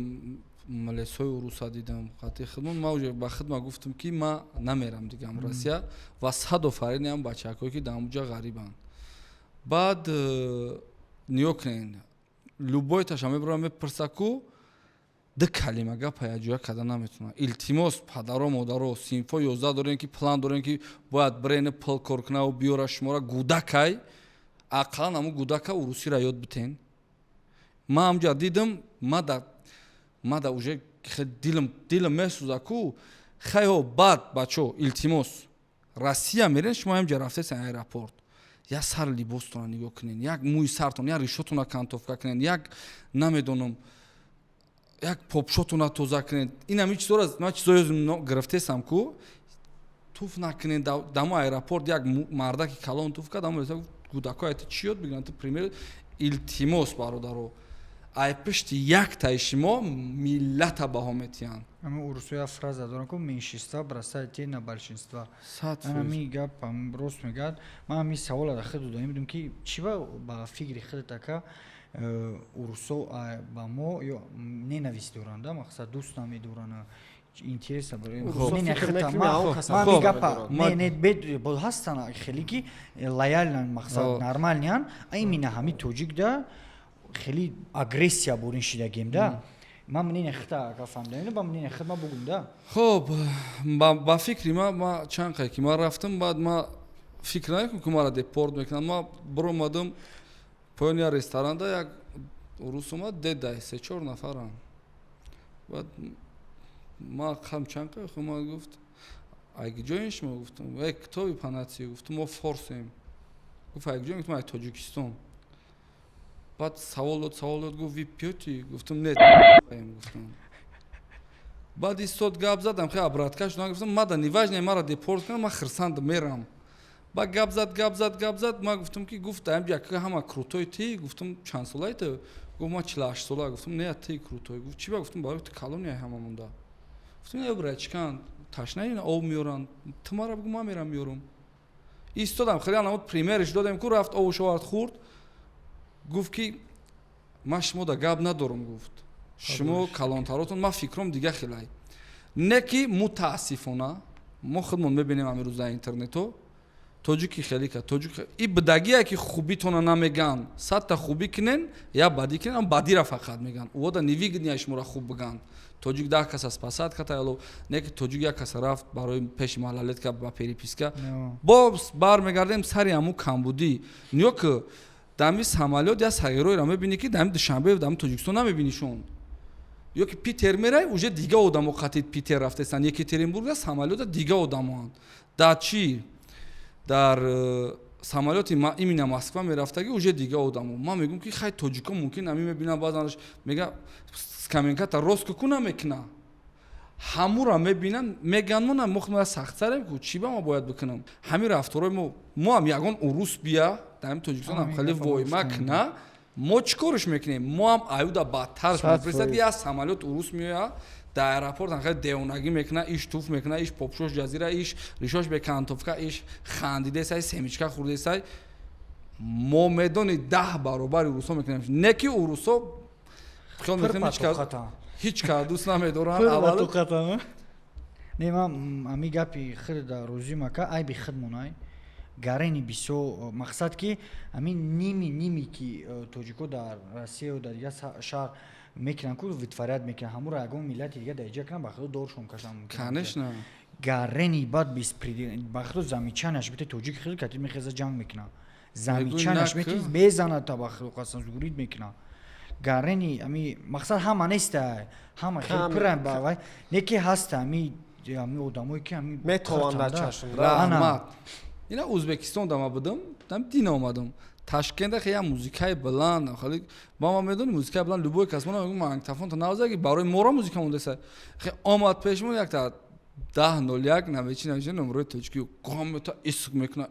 милисҳои уруса дидам қати хидмат ма уже ба хидмат гуфтам ки ма намерам дигам россия ва 100 офаринам бачакҳое ки дар онҷа ғарибанд баъд нёкунед любой таша мебурам мепирса ку ду калима гапа яҷоя карда наметавонам илтимос падаро модаро синфҳо 11 дорем ки план дорем ки бояд бирене пул кор кунаву биёра шумора гудакай ақаллан ҳамун гудака урусиро ёд битен ма ҳамҷа дидам мада уже дилам месӯза ку хайҳо баъд бачо илтимос россия мерен шумо ҳамҷа рафтесен аэропорт як сар либостона нигоҳ кунед як мӯи сартон як ришотона кантовка кунед як намедонам як попшотона тоза кунед инами чизора ма чизое гирифтесам ку туф накунед дамо аэропорт як мардаки калон туф кард амо гудако айти чӣ ёд бигиранд пример илтимос бародаро ай пишти яктаи шумо миллата баҳо метиҳанд ами урусоя фраза дорам ку меншинства бросайте на большинства ами гап рост мегӯяд ман ами савола дар худо додам будам ки чива ба фикри худат ака урусо ба мо ё ненавист доранд мақсад дӯст намедоранд интереса барои ҳастан хеле ки лояльнан мақсад нормальнян имина ҳами тоҷикда хеле агрессия борин шидагемда ман мнение хита ака фаҳмидам ба мнение хит ма бугум да хоб ба фикри ма чанд қай ки ман рафтам баъд ма фикр накунам ки мара депорт мекунанд ма биромадам поёни як ресторанда як урус омад дедай 3-4 нафарам баъд ма қам чанд қай хо ма гуфт айги ҷоин шумо гуфтам китоби панатсӣ гуфтам мо форсем гуфт айги ҷоин гуфтам ай тоҷикистон баъд савол дод гуфт ви пьёти гуфтам не гуфтам баъд истод гап задам хе обраткаш гуфтам мада неважне мара депорт кунам ман хирсанда мерам ба гап зад ма гуфтам ки гуфт як ҳама крутой ти гуфтам чанд солаи ту гуфт ма 48 сола гуфтам не ти крутой гуфт чӣ ба гуфтам барои колония ҳама монда гуфтам я брачкан ташнаи об меёранд ту мара бигу ман мерам меёрам истодам хеле намуд примериш додем ку рафт обу шовард хурд гуфт ки ман шумода гап надорам гуфт шумо калонтаротон ман фикрам дига хелай не ки мутаассифона мо худмон мебинем амирӯз дар интернето тоҷики хеле ка тоҷик и бидагие ки хубитона намеган 100 та хубӣ кинен я бадӣ кинен ам бадира фақат меган вода невигния шуморо хуб биган тоҷик 10 каса спасад ката яло не ки тоҷик як каса рафт барои пеши малолетка ба переписка бос бармегардем сари аму камбудӣ ниё ки дами самолёт я сайёроеро мебинӣ ки дами душанбе дами тоҷикистон намебинишон ё ки питер мерай уже дига одамо қатид питер рафтесан екатеринбурга самолёта дига одамоанд дар чи дар самолёти имена москва мерафтаги уже дига одамо ман мегум ки хай тоҷико мумкин ами мебинам баъзанаш мега скаменката рост ку намекуна ҳамура мебинан меган мона мохма сахтсарем ку чӣ ба ма бояд бикунам ҳамин рафторои мо ам ягон урус бия дар тоҷикистон ам хеле войма куна мо чӣ корш мекунем мо ам аюда бадтарш мепресад ки як самолёт урус меояд дар аэропорт хеле девонагӣ мекуна иш туф мекуна иш попшош ҷазира иш ришош бекантовка иш хандидесай семичка хурдесай мо медони 10 баробари урусо мекунем не ки урусо хел мекунем ҳеҷ кас дӯст намедоранд не ман ами гапи хид дар рӯзи мака айби хид монай гарени бисё мақсад ки ами ними ки тоҷико дар россия дар дигар шаҳр мекунанд ку витварият мекунанд ҳамуро ягон миллати дига дар иҷа кунанд ба худо доршон кашанд конечно гарени бад беспредел ба худо замичанаш бите тоҷик хил катид мехеза ҷанг мекунад замичанаш мети безанад та ба худо қасам зурид мекунад гарени ами мақсад ҳама неста ҳама хел пурам ба не ки ҳаста ами одамое ки ами метавонад чашм раҳмат ина ӯзбекистон дама будам дам дин омадам ташкенда хе я музикаи баланд хали ба ма медони музикаи баланд любой кас мона мегум мангтафон навзаги барои моро музика мондеса хе омад пешмон якта 10:01 навечи номрои тоҷики гомета иск мекуна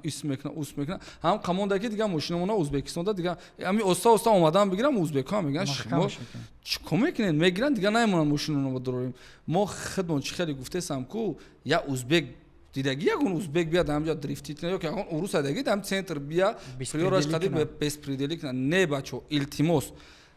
ус мекуна ҳам камондаки дига мошинамона ӯзбекистонда дига ами оста омадам бигирам ӯзбекҳо мегӯянд шумо чико мекунед мегиранд дига намемонанд мошинанома дорем мо хидмон чӣ хеле гуфтесам ку я ӯзбек дидаги ягон ӯзбек бияд ҳамҷа дрифтит кунад ёки ягон урус адаги дам центр бия приёраш қади беспредели кунад не бачо илтимос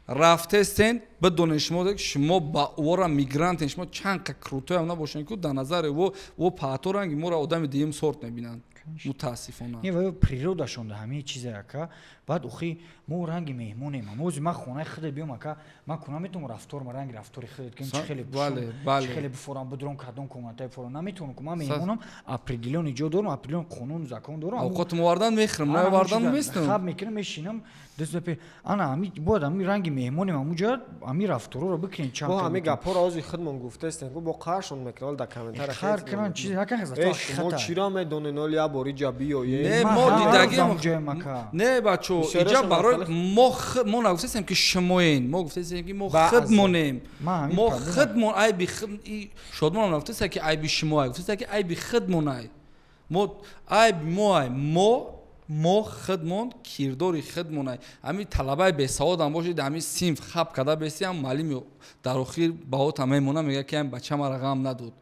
рафтестен бидонед шумо ба вора мигрантен шумо чанд ка крутои ам набошед ку дар назари во паҳторанги моро одами дуюм сорт мебинанд мутаассифона не ва природашон ҳамаи чиза яка баъд охи мо ранги меҳмонем мози ман хонаи худет биём ака ман куна метавонам рафтор ранги рафтори худет кунам чӣ хеле чӣ хеле бифорам бидрон кардон коматай форам наметавонам ку ман меҳмонам определёни ҷо дорам определён қонуну закон дорам овқотам овардан мехӯрам наовардан местам хаб мекунам мешинам дастапе ана ами бояд ами ранги меҳмонем амуҷа ами рафтороро бикунем чанд бо ҳами гапҳоро ози худмон гуфтестем ку бо қаҳршон мекунад дар комментария қаҳр кунанд чизе ҳакан хаза шумо чиро медонен оли я бори ҷа биёед не мо дидаги не бачо иҷа барои мо нагуфтесем ки шумоен мо гуфтесем ки мо хидмонем мо хидмон айби шодмонам нагуфтесем ки айби шумоай гуфтесем ки айби хидмонай мо айби моай мо хидмон кирдори хидмонай ами талабаи бесаводам бошед ами синф хаб када бесиам маълим дар охир баҳота мемона мега ки ами бачама рағам надод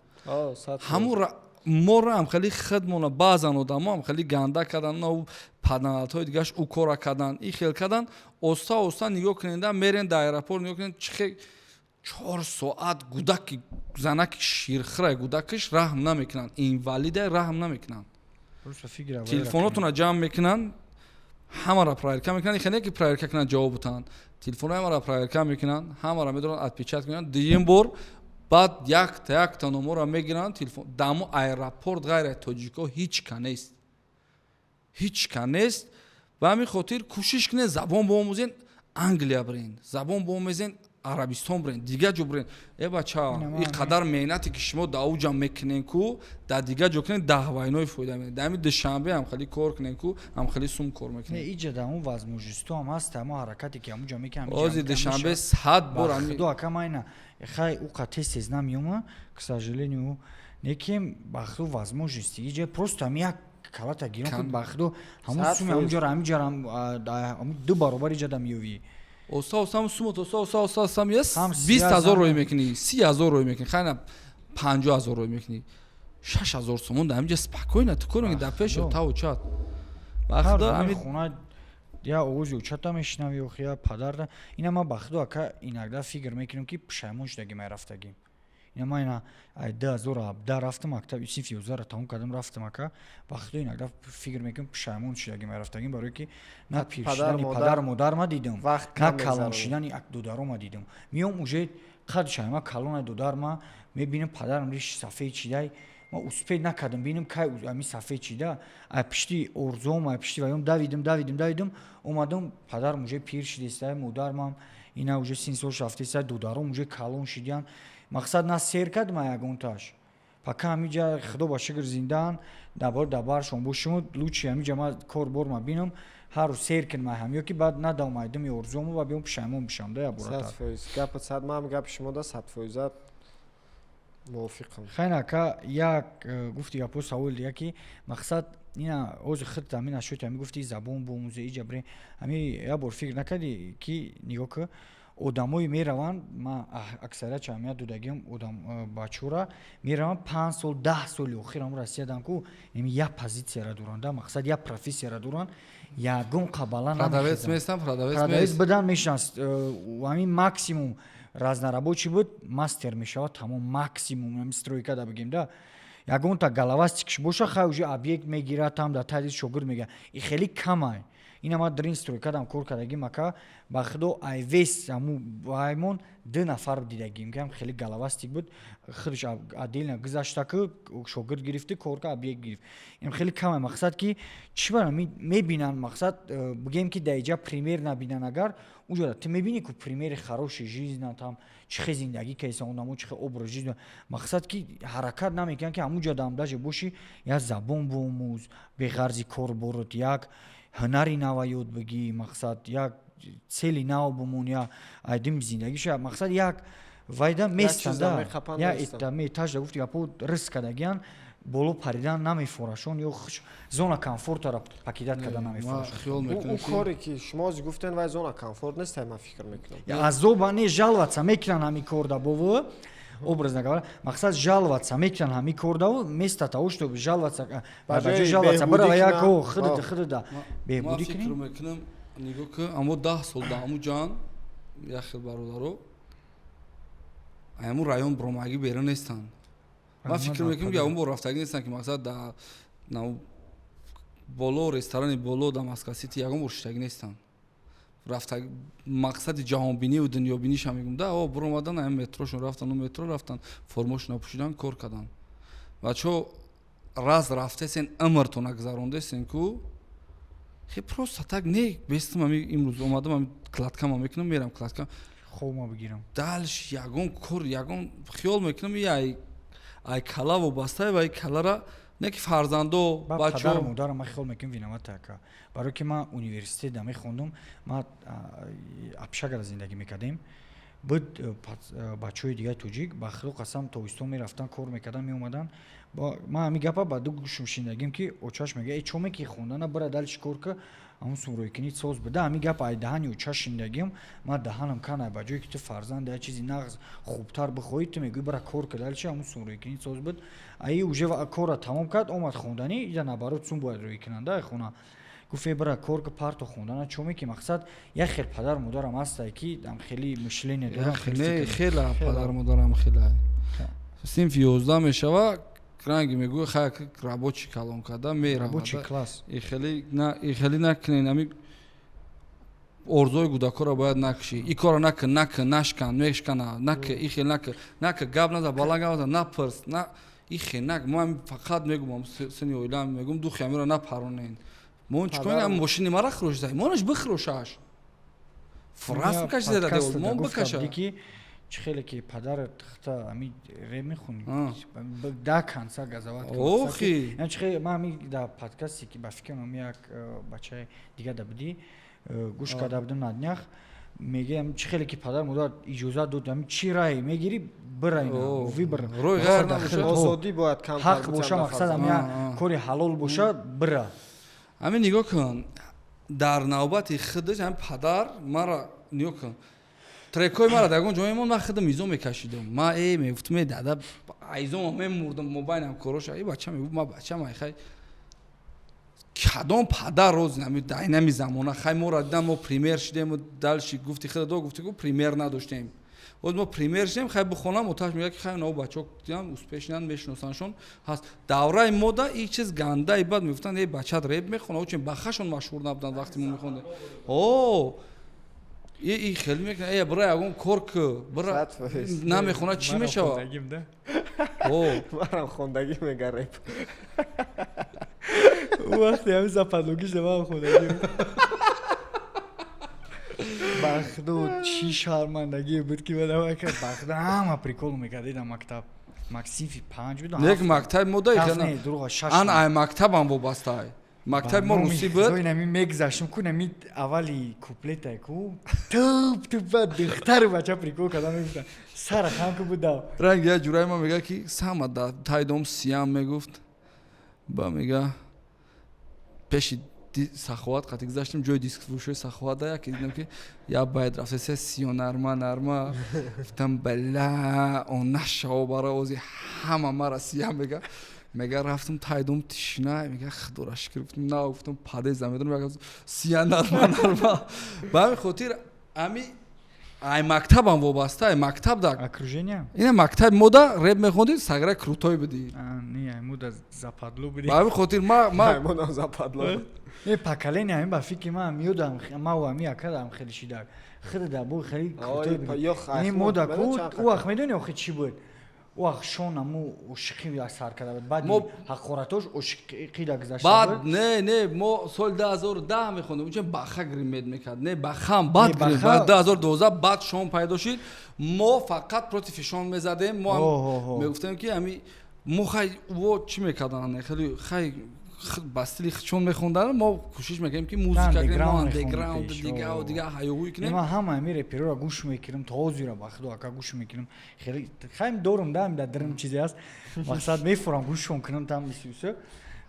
ҳамун моро ам хеле хидмона баъзан одамо ам хеле ганда кадан нав паданатҳои дигаш ӯ кора кадан и хел кадан оста нигоҳ куненда мерен дар аэропорт нигоҳ кунен чихе 4 соат гудаки занаки ширхира гудакиш раҳм намекунанд инвалида раҳм намекунанд телефонотуна ҷамъ мекунанд ҳамаро проверка мекунанд хеле ки проверка кунанд ҷавоб бутанд телефонои ҳамаро проверка мекунанд ҳамаро медоранд отпечат кунанд дуюм бор баъд якта номорро мегиранд телефон дамо аэропорт ғайри тоҷико ҳеҷ ка нест ба ҳамин хотир кӯшиш кунед забон боомӯзен англия бирен забон боомӯзен арабистон бирен дига ҷо бирен бача и қадар меҳнате ки шумо дар уҷа мекунен ку дар дига ҷо кунен даҳвайнои фоида меҳнед дар ҳамин душанбе ҳам хеле кор кунен ку ҳам хеле сум кор мекунед иҷа дар он возможностиҳо ҳам ҳаст ҳама ҳаракате ки ҳамуҷа мекунам ози душанбе 100 бор худо ака майна хай уқа тез намиёма к сожалению некем ба худо возможности иҷа просто ҳам як калата гирон бахдо ҳамун Сад суми фоиз. ҳамунҷо ҳамун ду баробари ҷада миёвӣ осам сумут осам yes Ҳам 20000 рой30,000 мекунӣ 30000 рой мекунӣ хайна 50000 рой мекунӣ 6000 сомон да ҳамҷа спокойно ту кунӣ да пеш таву чат бахдо ами хона я овози учата мешинавӣ охи я падар ина ма бахдо ака инагда фикр мекунем ки пушаймон шудагим ай рафтагим ина ма ина ай 2017 рафтам мактаби синфи 11 тамом кардам рафтам ака бахдо инагда фикр мекунем пушаймон шудагим ай рафтагим барое ки на пир шудани падар модар ма дидам на калон шудани додаро ма дидам миём уже қад шайма калон ай додар ма мебинам падарам риш сафед чидай ма успед накардам бинам кай ами сафед чида ай пишти орзуам ай пишти ваём давидам омадам падарам уже пир шидеста модарам ина уже син сол рафтеста додаром уже калон шидян мақсад на сер кардам ягонташ пока ҳамиҷа худо ба шукр зиндаан дабаршон бошум лучи ҳамиҷа ма кор бор ма бинам ҳар рӯз сер кунам ҳам ёки баъд надавам айдами орзуаму ва биём пушаймон бишам да ябурата 100% гапи 100 ман гапи шумо да 100% мувофиқам хайна ака як гуфти гапо саволи дига ки мақсад ина ҳозир худ ҳамин ашоти ҳами гуфти забон бомӯзӣ ҷабре ҳами як бор фикр накардӣ ки нигоҳ ки одамое мераванд ма аксарият ҷамъият додагиам бачора мераванд 5 сол 10 соли охир ҳам расияданд ку як позитсияра доранд мақсад як профессияра доранд ягон қабала продавец бидан мешинанд ҳамин максимум разнарабочи буд мастер мешавад тамом максимум стройка да бигем да ягонта галавастикш боша хай уже объект мегирад там да таъдид шогирд мегирад и хеле камай ина ма дар ин стройкадам кор кардагим ака ба худо айвес ҳаму ваймон 2 нафар дидагим ки ҳам хеле галавастик буд худш отдельно гузашта ки шогирд гирифти кор ка объект гирифт ин хеле камай мақсад ки чӣ бара мебинанд мақсад бигем ки даиҷа пример набинанд агар уҷода ту мебинӣ ки примери хароши жизна там чӣ хел зиндагӣ кайсан одамо чӣ хел образи жизна мақсад ки ҳаракат намекунанд ки ҳамуҷода ҳам даже боши як забон бомӯз беғарзи корборот як ҳунари нава ёд бигӣ мақсад як цели нав бумон я айдим зиндагиша мақсад як вайда местанда я этажда гуфти гапо риск кардагиян боло паридан намефорашон ё зона комфортара пакидат карда намефорашон у коре ки шумо ҳозир гуфтен вай зона комфорт нест ман фикр мекунам азоба не жалватса мекунанд ҳами кор да бову образно говоря мақсад жалватса мекунанд ҳами кор да места того что жалватса баҷои жалватса бирава як худ да беҳбудӣ фикр мекунам нигоҳ ки амо 10 сол да аму ҷан як хел бародаро аму район бромагӣ берун нестанд ман фикр мекунам ки ягон бор рафтагӣ нестанд ки мақсад да боло ресторани боло да маскасити ягон бор шитагӣ нестанд рафтаг мақсади ҷаҳонбинию дунёбиниш ҳам мегум да бир омадан ам метрошон рафтан у метро рафтан формошона пӯшидан кор карданд бачо раз рафтесен умрто нагзарондесен ку хе просто так не бестам ами имрӯз омадам ами кладкама мекунам мерам кладка хобма бигирам дальш ягон кор ягон хиёл мекунам ай кала вобастае ва ай калара не ки фарзандо бачо модарам ма хиёл мекунам виноват ака барое ки ма университет да мехондам ма абшагара зиндагӣ мекардем буд бачаҳои дигари тоҷик ба худо қасам тобистон мерафтан кор мекардан меомадан ма ҳами гапа ба ду гӯшум шиндагим ки очаш мега чоме ки хондана бира дали чикор ки ҳамун сумроикини соз буда ҳами гапа ай даҳани очаш шиндагим ма даҳанам канай ба ҷое ки ту фарзанд я чизи нағз хубтар бихоҳӣ ту мегӯӣ бира кор ки дали чи ҳамун сумроикини соз буд аи уже кора тамом кард омад хонданӣ ида наоборот сум бояд рӯи кунанда хона гуфте бира кор ки парто хондана чоме ки мақсад як хел падар модарам ҳастай ки ам хеле мишление дорам хела падар модарам хела синфи 11 мешава ранги мегӯя хай рабочий калон карда рабочий класс и хели накунен ами орзуи кӯдакора бояд накушӣ и кора накун нашкан мешкана нака и хел нака гап наза баланд гап наза напирс на и хел нак ман фақат мегӯям сини оилаам мегӯям духи амира напаронен мон чикоин ам мошини мара хирошзай монаш бихирошаш фрас мекаши зада девол мон бикаша чӣ хеле ки падарат хта ами ремехони да канса газават охи чӣ хеле ма ами да подкасте ки ба фикрам ами як бачаи дига да буди гӯш карда будам на днях میگم چه خیلی که پدر مادر اجازه دادم چی رای میگیری برای اوه. ویبر روی غیر نباشه. озодӣ бояд камтар حق باشه مقصد هم کاری حلال باشه بره ҳамин нигоҳ кун дар навбати худаш ҳамин падар мара нигоҳ кун трекҳои мара дар ягон ҷои мон ман худам изо мекашидам ман мегуфтам дада айзома мемурдам мобайнам короша бача мегуфт ман бачам хай кадом падар роз дар инами замона хай мора дидам мо пример шидем далши гуфти худа до гуфти пример надоштем оз мо пример шидем хай бихонам оташ мега ки хай нао бачаҳо дидам успешнан мешиносаншон ҳаст давраи мода ин чиз гандаи бад мегуфтанд бачат реп мехона очен бахашон машҳур набуданд вақти мо мехондем ин хеле мекунад бира ягон кор ку бира намехона чӣ мешавад марам хондагӣ мега реп وقتی همین زپادلوگیش دماغ خودگی بخدو چی شرمندگی بود که بدم کرد بخدو همه پریکول میکرد دیدم مکتب مکسیفی 5 بود یک مکتب مودایی نه دروغ 6 آن ای مکتب هم وابسته ای مکتب ما روسی بود نمی میگذاشتم کو نمی اولی کوپلت کو توپ دختر بچه پریکول کردم میگفتن سر خام کو بود رنگ یه جورایی ما میگه که سامد تایدوم سیام میگفت با میگه пеши саховат қати гузаштем ҷои дискфурӯшои саховат дая ки дидам ки я бояд рафта се сионарма нарма гуфтам бала он нашао бара ози ҳама мара сия мега рафтам тайдум тишна мега худора шукр гуфтам на гуфтам падаи замедон мега сия нарма ба ҳамин хотир ами ай мактабам вобаста ай мактаб да окружение ина мактаби мода реп мехондӣ сагра крутой будӣ не ай мода западло будӣ ба ҳамин хотир мода западло не поколение ҳамин ба фикри ман миёдам ман ва ами акадам хеле шида хеле да бо хеле крутой будӣ ин мода ку у вақт медони охи чӣ буд у вақт шонаму ошиқи сар карда буд баъди ҳақоратош ошиқида гузашта баъд не мо соли 2010 мехондем учен баха гримед мекард не бахам бад грим 2012 баъд шон пайдо шид мо фақат против шон мезадем мо мегуфтем ки ами мо хай во чӣ мекарданд хеле хай ба стили чон мехондан мо кӯшиш мекардем ки музика андеграунд дига ҳаёҳӯй кунем ман ҳама ами реперора гӯш мекирдам то озира ба худо ака гӯш мекирдам хеле хайм дорум дам да дирм чизе аст мақсад мефурам гӯшон кунам там мисиусо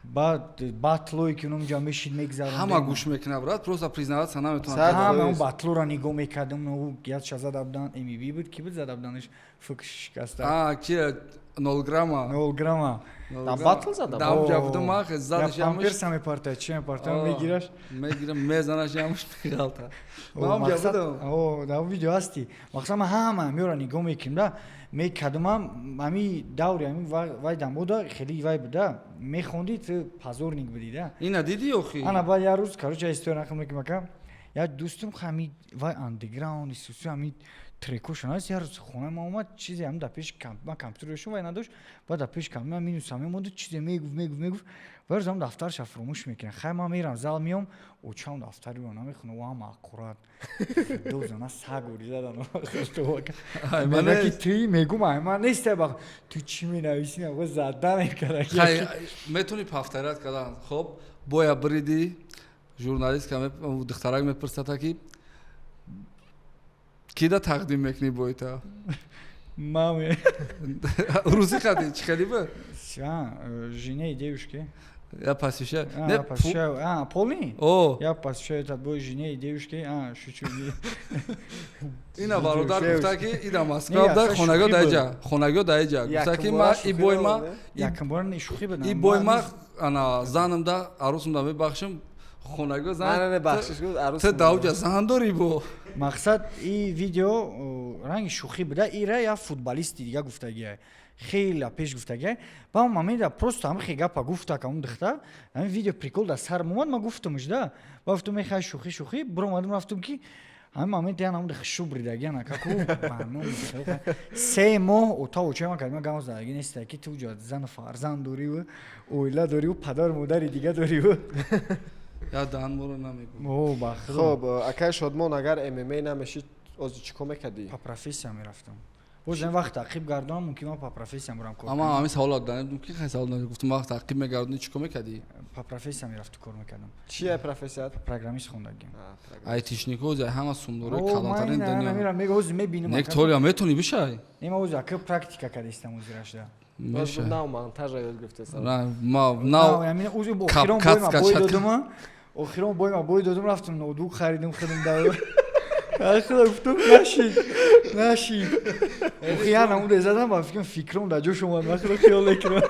баъд батлои ки унҷа мешид мегзарам ҳама гӯш мекунад брат просто признаватса наметавонам ҳама он батлора нигоҳ мекардам гядша зада буданд мв буд ки буд зада буданаш фукш шикаста ки 0 грамма батл зада дамҷа будам ман задаш ямш памперса мепартая чи мепартая мегираш мегирам мезанаш ямш мегалта да видео ҳасти мақсад ман ҳама меора нигоҳ мекунам да мекардамам ами даври ами вай да мода хеле вай буда мехонди ту пазорник будӣ да ина дидӣ охи ана баъд як рӯз короче история нақл мекунам як дӯстам ҳами вай андеграунд исуси ҳами трекошон аст як рӯз хонаи ман омад чизе ҳам да пеши ман компютерошон вай надошт баъд да пеши компютер ман менусам мемонду чизе мегуфт вай рӯз ҳам дафтарша фуромӯш мекунам хай ман мерам зал меом очам дафтари ва намехонам ва ҳама аққурат дозана сагури задан мана ки туи мегум ман нестай ба ту чӣ менависӣ ва зада мекарда хай метуни пафтарят кардан хоб боя бриди журналистка духтарак мепурсада ки кида тақдим мекунӣ боита маме рӯзи хади чӣ кади буд жене девушки я пасиша полни я посещаю бой жене и девушки шучу ина бародар гуфта ки ида москва да хонагиҳо даиҷа гуфта ки ма и бойма якбар шухи будам и бойма ана занамда арӯсамда мебахшам хонагиҳо зан ту давҷа зан дорӣ бо мақсад и видео ранги шухи буда ира я футболисти дига гуфтагия хеле пеш гуфтагия ба мамеда просто ҳам хе гапа гуфтака он духта ҳамин видео прикол да сар момад ма гуфтамш да ба гуфтам мехай шухи буромадам рафтам ки ҳамин момент яна он хшу бридагиана каку маъмул 3 моҳ ота очама кардим гам задаги неста ки ту ҷо зан фарзанд дориву оила дориву падар модари дига дориву ядан моро намегӯ хоб акай шодмон агар мма намешид ози чӣ кор мекардӣ по профессия мерафтам боз ин вақт таъқиб гардонам мумкин ма по профессиям бурам кор ама ҳамин саволот данем ки хай савол гуфтам вақт таъқиб мегардони чӣ кор мекардӣ по профессиям мерафту кор мекардам чия профессият? программист хондагим айтишник ҳози ҳама сумдори калонтарин мера дунё мега ҳозир мебинам нек толия метони бишай има ҳозир ака практика кардистам ҳозирашда меша нав монтажа ёд гирифтесам. нав ямин ҳозир Кап- охирон кацка бой чатка. додум охирон бой додум рафтум ноутбук харидам худам давр ахла гуфтам наши охиян ҳамуд задам ба фикрам дар ҷош омад ахла хиёл мекунам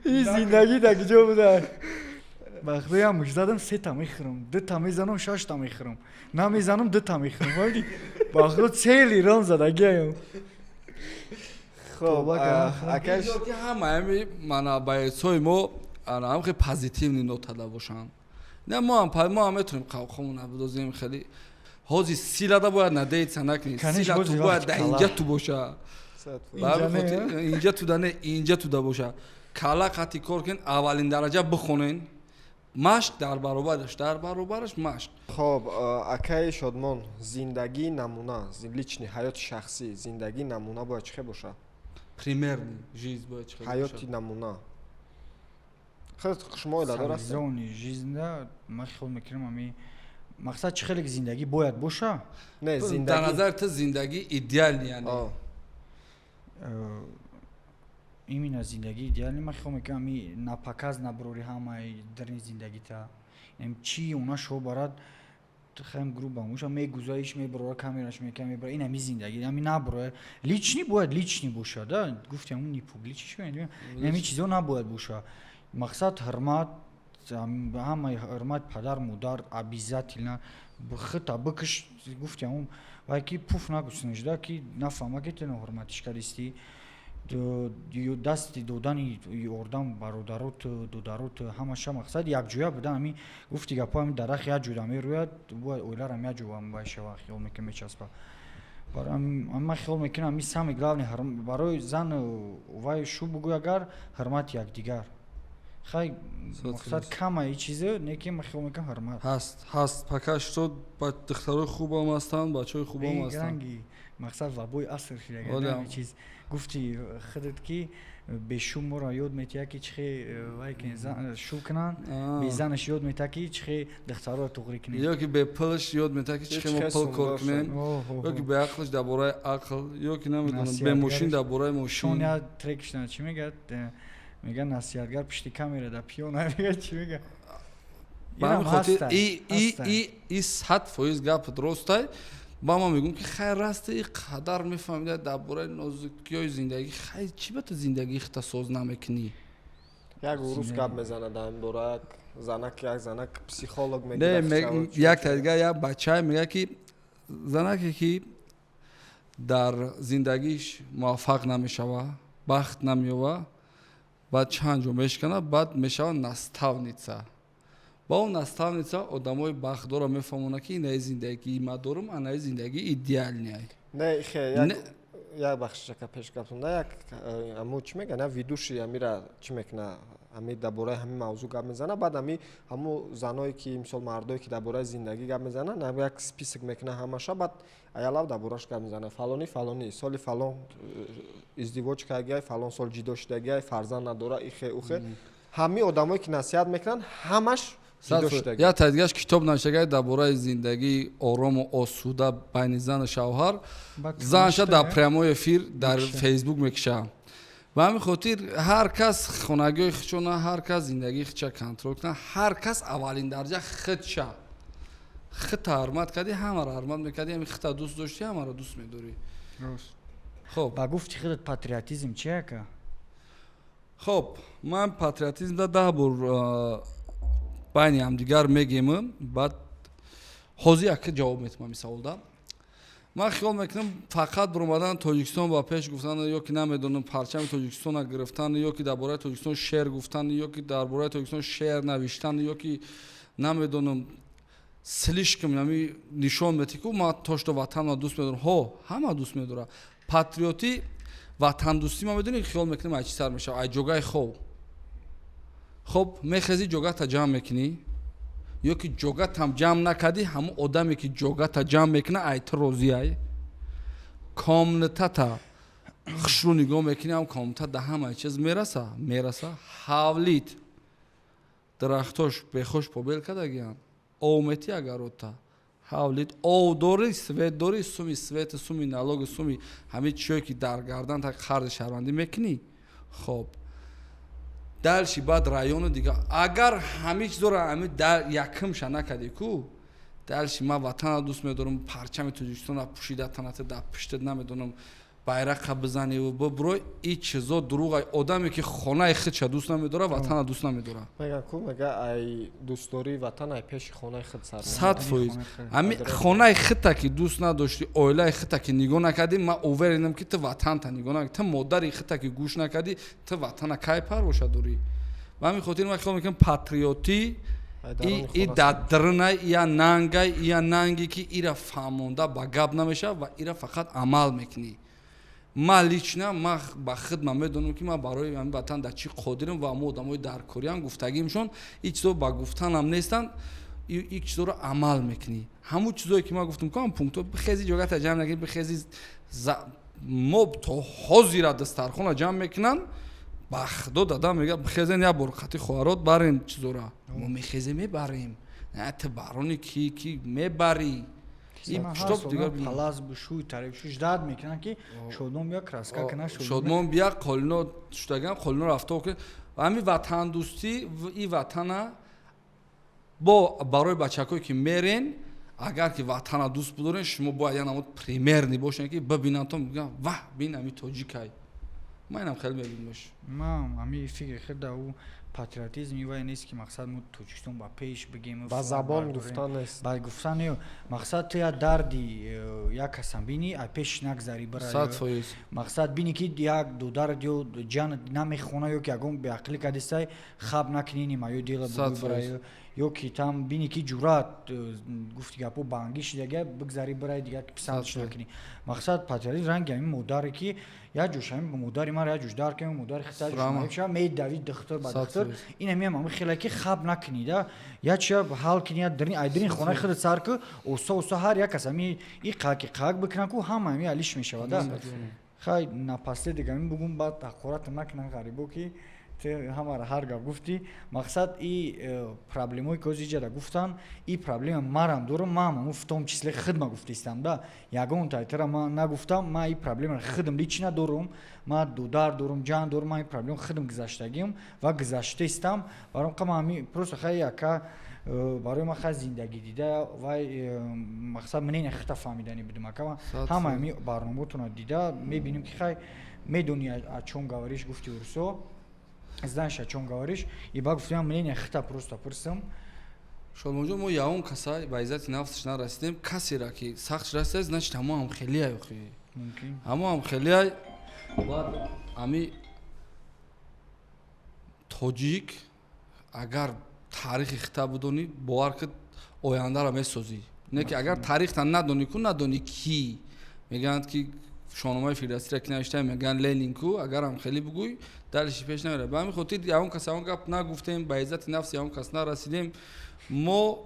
ин зиндагӣ дар куҷо буда бахтоям муҷдадам 3 та мехӯрам 2 та мезанам 6 та мехӯрам намезанам 2 та мехӯрам вале бахто цели рон задагиам хоб акаш ҳама ҳами мана байцҳои мо ҳам хеле позитивни нота да бошанд не мо ҳам метонем қавқамон набудозем хеле ҳозир силада бояд надеяться накунӣ Конечно, сила ту ҳозир бояд вақти дар кала. инҷа ту боша инҷа туда не инҷа туда боша кала қати кор кун аввалин дараҷа бихонен машқ дар баробараш машқ хоб акаи шодмон зиндагии намуна лични ҳаёти шахсӣ зиндагии намуна бояд чӣ хел боша примерный жизнь бояд чӣ хел ҳаёти боша намуна хеле шумо иладор аст зони жизнда ман хиёл мекунам ами мақсад чӣ хеле зиндагӣ бояд боша не дар зиндагӣ назари ту зиндагӣ идеал яъне именно зиндагии идеалӣ ман хиёл мекунам ами на показ на бурори ҳамаи дарни зиндагита чӣ она шо барад хем грубо муша мегузариш мебурора камераш мекам мебура ин ами зиндагӣ ами набура лични бояд лични боша да гуфтем не публичи шо ами чизо набояд боша мақсад ҳурмат ҳамаи ҳурмат падар модар обязательно хита бикаш гуфтем вай ки пуф накуниш да ки нафаҳма ки ту ҳурматиш кардисти дасти додани ордам бародарот додарот ҳамаша мақсад якҷоя буда ами гуфти гапо ами дарахт якҷоя мерӯяд оиларам якҷоя байшава хиёл мекунам мечаспа ман хиёл мекунам ами сами главни барои зан вай шу бугӯй агар ҳурмати якдигар хай мақсад кама и чизе неки ман хиёл мекунам ҳурмат ҳаст пакаш шуд ба духтарои хубам ҳастанд бачаҳои хубам ҳастанд мақсад вабои аср шуда чиз гуфти худат ки бешум моро ёд метиҳад ки чихе вай шу кунанд безанаш ёд метиҳад ки чихе духтаро туғри кунем ё ки бепулш ёд метиҳад ки чихе мо пул кор кунем ё ки беақлш дар бораи ақл ё ки намедонам бемошин дар бораи мошин шоня трек шунад чӣ мегӯяд мегӯяд насиҳатгар пишти камера дар пиёна мегӯяд чӣ мегӯяд ба ҳамин хотир и 100% гап дурустай ба ман мегӯям ки хайр расте и қадар мефаҳмида дар бораи нозукиҳои зиндагӣ хай чӣ ба ту зиндагии хита соз намекунӣ як урус гап мезана дар ин бора як занак психолог як тадигар як бача мегӯяд ки занаке ки дар зиндагиш муваффақ намешава бахт намеёва баъд чанд ҷо мешкана баъд мешава наставница ба он наставница одамои бахтдорро мефаҳмона ки инаи зиндагии ма дорам анаи зиндагии идеалнеай не хе як бахшишака пеш гапсонда як аму чӣ мегӯяд як видуши амира чӣ мекуна ами дар бораи ҳамин мавзӯъ гап мезана баъд ами ҳамун заное ки мисол мардое ки дар бораи зиндагӣ гап мезананд як список мекуна ҳамаша баъд аялав дар бораш гап мезана фалони соли фалон издивоҷ кардагиай фалон сол ҷидо шудагиай фарзанд надора ихе ухе ҳамин одамое ки насиҳат мекунанд ҳамаш як тадигаш китоб навиштагиай дар бораи зиндагии орому осуда байни зану шавҳар занша дар прямой эфир дар фейсбук мекиша ба ҳамин хотир ҳар кас хонагиҳои худшона ҳар кас зиндагии худша контрол кунад ҳар кас аввалин дараҷа худша хита ҳурмат кардӣ ҳамаро ҳурмат мекардӣ ҳами хита дӯст доштӣ ҳамаро дӯст медорӣ хоб ба гуфти худат патриотизм чи ака хоб ман патриотизмда 10 бор байни ҳамдигар мегем баъд ҳозир як ҷавоб метавонам ин саволда ман хиёл мекунам фақат буромадан тоҷикистон ба пеш гуфтан ё ки намедонам парчами тоҷикистона гирифтан ё ки дар бораи тоҷикистон шеър гуфтан ё ки дар бораи тоҷикистон шеър навиштан ё ки намедонам слишком ами нишон метӣ ку ман тошто ватанро дӯст медорам ҳама дӯст медорам патриоти ватандӯстӣ ман медонӣ хиёл мекунам ай чӣ сар мешава ай ҷогаи хоб мехезӣ ҷогата ҷамъ мекунӣ ё ки ҷогатам ҷамъ накардӣ ҳамун одаме ки ҷогата ҷамъ мекуна айта розиай комнатата хушрӯ нигоҳ мекунӣ ҳам комната да ҳамаи чиз мераса ҳавлит дарахтош бехош побел кардагиян ометӣ агарота ҳавлит овдорӣ светдорӣ суми свети суми налоги суми ҳамин чизое ки дар гардан так харди шаҳрвандӣ мекунӣ хоб дальши баъд району дигар агар ҳамин чизоро ҳамин якумша накардӣ ку дальши ман ватана дӯст медорам парчами тоҷикистона пӯшида танати дар пиштат намедонам байрақа бизанӣ бибурой ин чизо дурӯғай одаме ки хонаи худша дӯст намедорад ватана дӯст медорад мегӯянд ку мега ай дӯстдории ватан ай пеши хонаи худ сар 100%. Ами хонаи худта ки дӯст надошти оилаи худта ки нигоҳ накардӣ ман уверенам ки ту ватанта нигоҳ накардӣ ту модари худта ки гӯш накардӣ ту ватана кай парвоша дорӣ ва ҳамин хотир ман хиёл мекунам патриотӣ и дадринай я нангай я нанге ки ира фаҳмонда ба гап намешавад ва ира фақат амал мекунӣ ман лично ман ба худман медонам ки ман барои ҳамин ватан дар чӣ қодирам ва мо одамои даркориам гуфтагимшон ин чизо ба гуфтанам нестанд ин чизоро амал мекунӣ ҳамун чизое ки ман гуфтам ку ҳам пункто бихези ҷогата ҷамъ накунӣ бихези мо то ҳозира дастархона ҷамъ мекунанд ба худо дадам мегӯяд бихезен як бор хати хоҳарот барем чизора мо мехезем мебарем не ту барони ки мебарӣ палаз бушӯй тарифшуш дад мекунад ки шодмон бия краска кунад шодмон бия қолино шудаган қолино рафтор кунад ҳамин ватандӯстӣ и ватана бо барои бачакое ки мерен агар ки ватана дӯст бидорен шумо бояд як намуд примерни бошен ки бибинанд то мегӯям ваҳ бин ҳамин тоҷикай ман инам хеле мебинмаш ман ҳамин фикри хурда ӯ патриотизми вай нест ки мақсад мо тоҷикистон ба пеш бигем ба забон гуфтан нест ба гуфтан не мақсад ту як дарди як касам бини ай пеш нагзари бара мақсад бини ки як дудард ё ҷан намехона ё ки ягон беақлӣ кардистай хаб накунӣ нима ё дила бибарай ё ки там бини ки ҷуръат гуфти гапо бангӣ шидага бигзари барай дигар ки писандш накунӣ мақсад патриотизм ранги ҳамин модаре ки як ҷош ҳамин модари мара як ҷош даркем модари хиташа медави духтур ба духтур ин ҳамин ҳамин хеле ки хаб накунида як чия ҳал кини айдрин хонаи худат сар ку оста оста ҳар як кас ҳамин и қаки қак бикунад ку ҳама ҳамин алиш мешавада хай напоследик ҳамин бугум баъд ҳақоратам накунанд ғарибо ки ҳамара ҳар гап гуфтӣ мақсад и проблемои ки ҳозир иҷада гуфтан и проблема марам дорам ман ҳамун в том числе худма гуфтистам да ягон тайтара ман нагуфтам ман и проблема худам лично дорам ман дудар дорам ҷан дорам ман и проблема худам гузаштагиам ва гузаштаистам баром қа ман ҳамин просто хай яка барои ман хай зиндагӣ дида вай мақсад мнения худа фаҳмидани будам ака ман ҳама ҳамин барномаотона дида мебинем ки хай медони о чом гавариш гуфти урсо знаешь о чем говоришь и ба гуфтам мнение хита просто пурсам шодмонҷон мо ягон каса ба иззати нафсиш нарасидем касера ки сахтш расида значит ҳамон ҳам хелияй охи ҳамон ҳам хелияй баъд ҳами тоҷик агар таърихи хита бидонӣ бовар ки ояндара месозӣ не ки агар таърихта надонӣ ку надонӣ кӣ мегӯянд ки шоҳномаи фирдавсиро ки навиштаем мегӯянд ленин ку агар ҳам хеле бигӯй далиши пеш намерад ба ҳамин хотир ягон кас ягон гап нагуфтем ба иззати нафси ягон кас нарасидем мо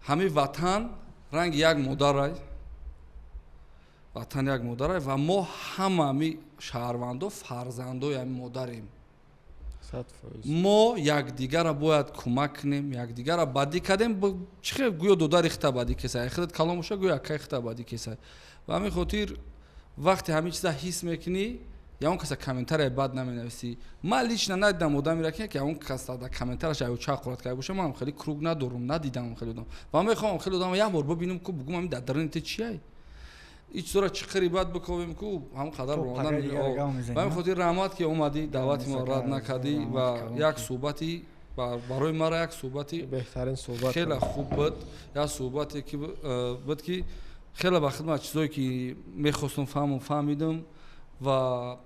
ҳамин ватан ранги як модарай ватан як модарай ва мо ҳама ҳамин шаҳрвандо фарзандои ҳамин модарем мо якдигара бояд кӯмак кунем якдигара бадӣ кардем чихе гӯё додари хита бадӣ кесай худат калон боша гӯё акай хита бадӣ кесай ба ҳамин хотир вақте ҳамин чиза ҳис мекунӣ ягон каса комментария бад наменависӣ ман лично надидам одамеро ки ягон каса дар комментарияш аюча қорат карда боша ман хеле круг надорам надидам хеле одам ва мехоҳам хеле одам як бор бибинам ку бугум ҳамин дар дарини ту чияй ин чизора чиқири бад биковем ку ҳам қадар ронда ба ҳамин хотир раҳмат ки омадӣ даъвати мо рад накардӣ ва як суҳбати барои мара як суҳбати беҳтарин суҳбат хеле хуб буд як суҳбате ки буд ки хеле ба хидмат чизое ки мехостам фаҳмидам ва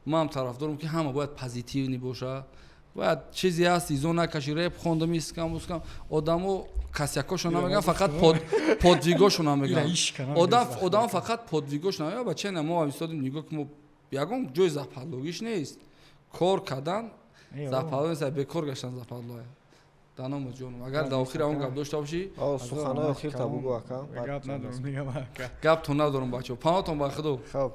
ман тарафдорам ки ҳама бояд позитивни боша бояд чизе ҳаст изо накашӣ реп хондам искам одамо касякошон намегӯям фақат подвигошон намегӯям одам фақат подвигошон намегӯям ба чена мо истодим нигоҳ ки мо ягон ҷои западлогиш нест кор кардан западло нест бекор гаштан западлоя даномад ҷонам агар дар охир он гап дошта бошӣ суханои охир табугу ака гап надорам дигар ака. гапто надорам бачаҳо панотон ба худо хуб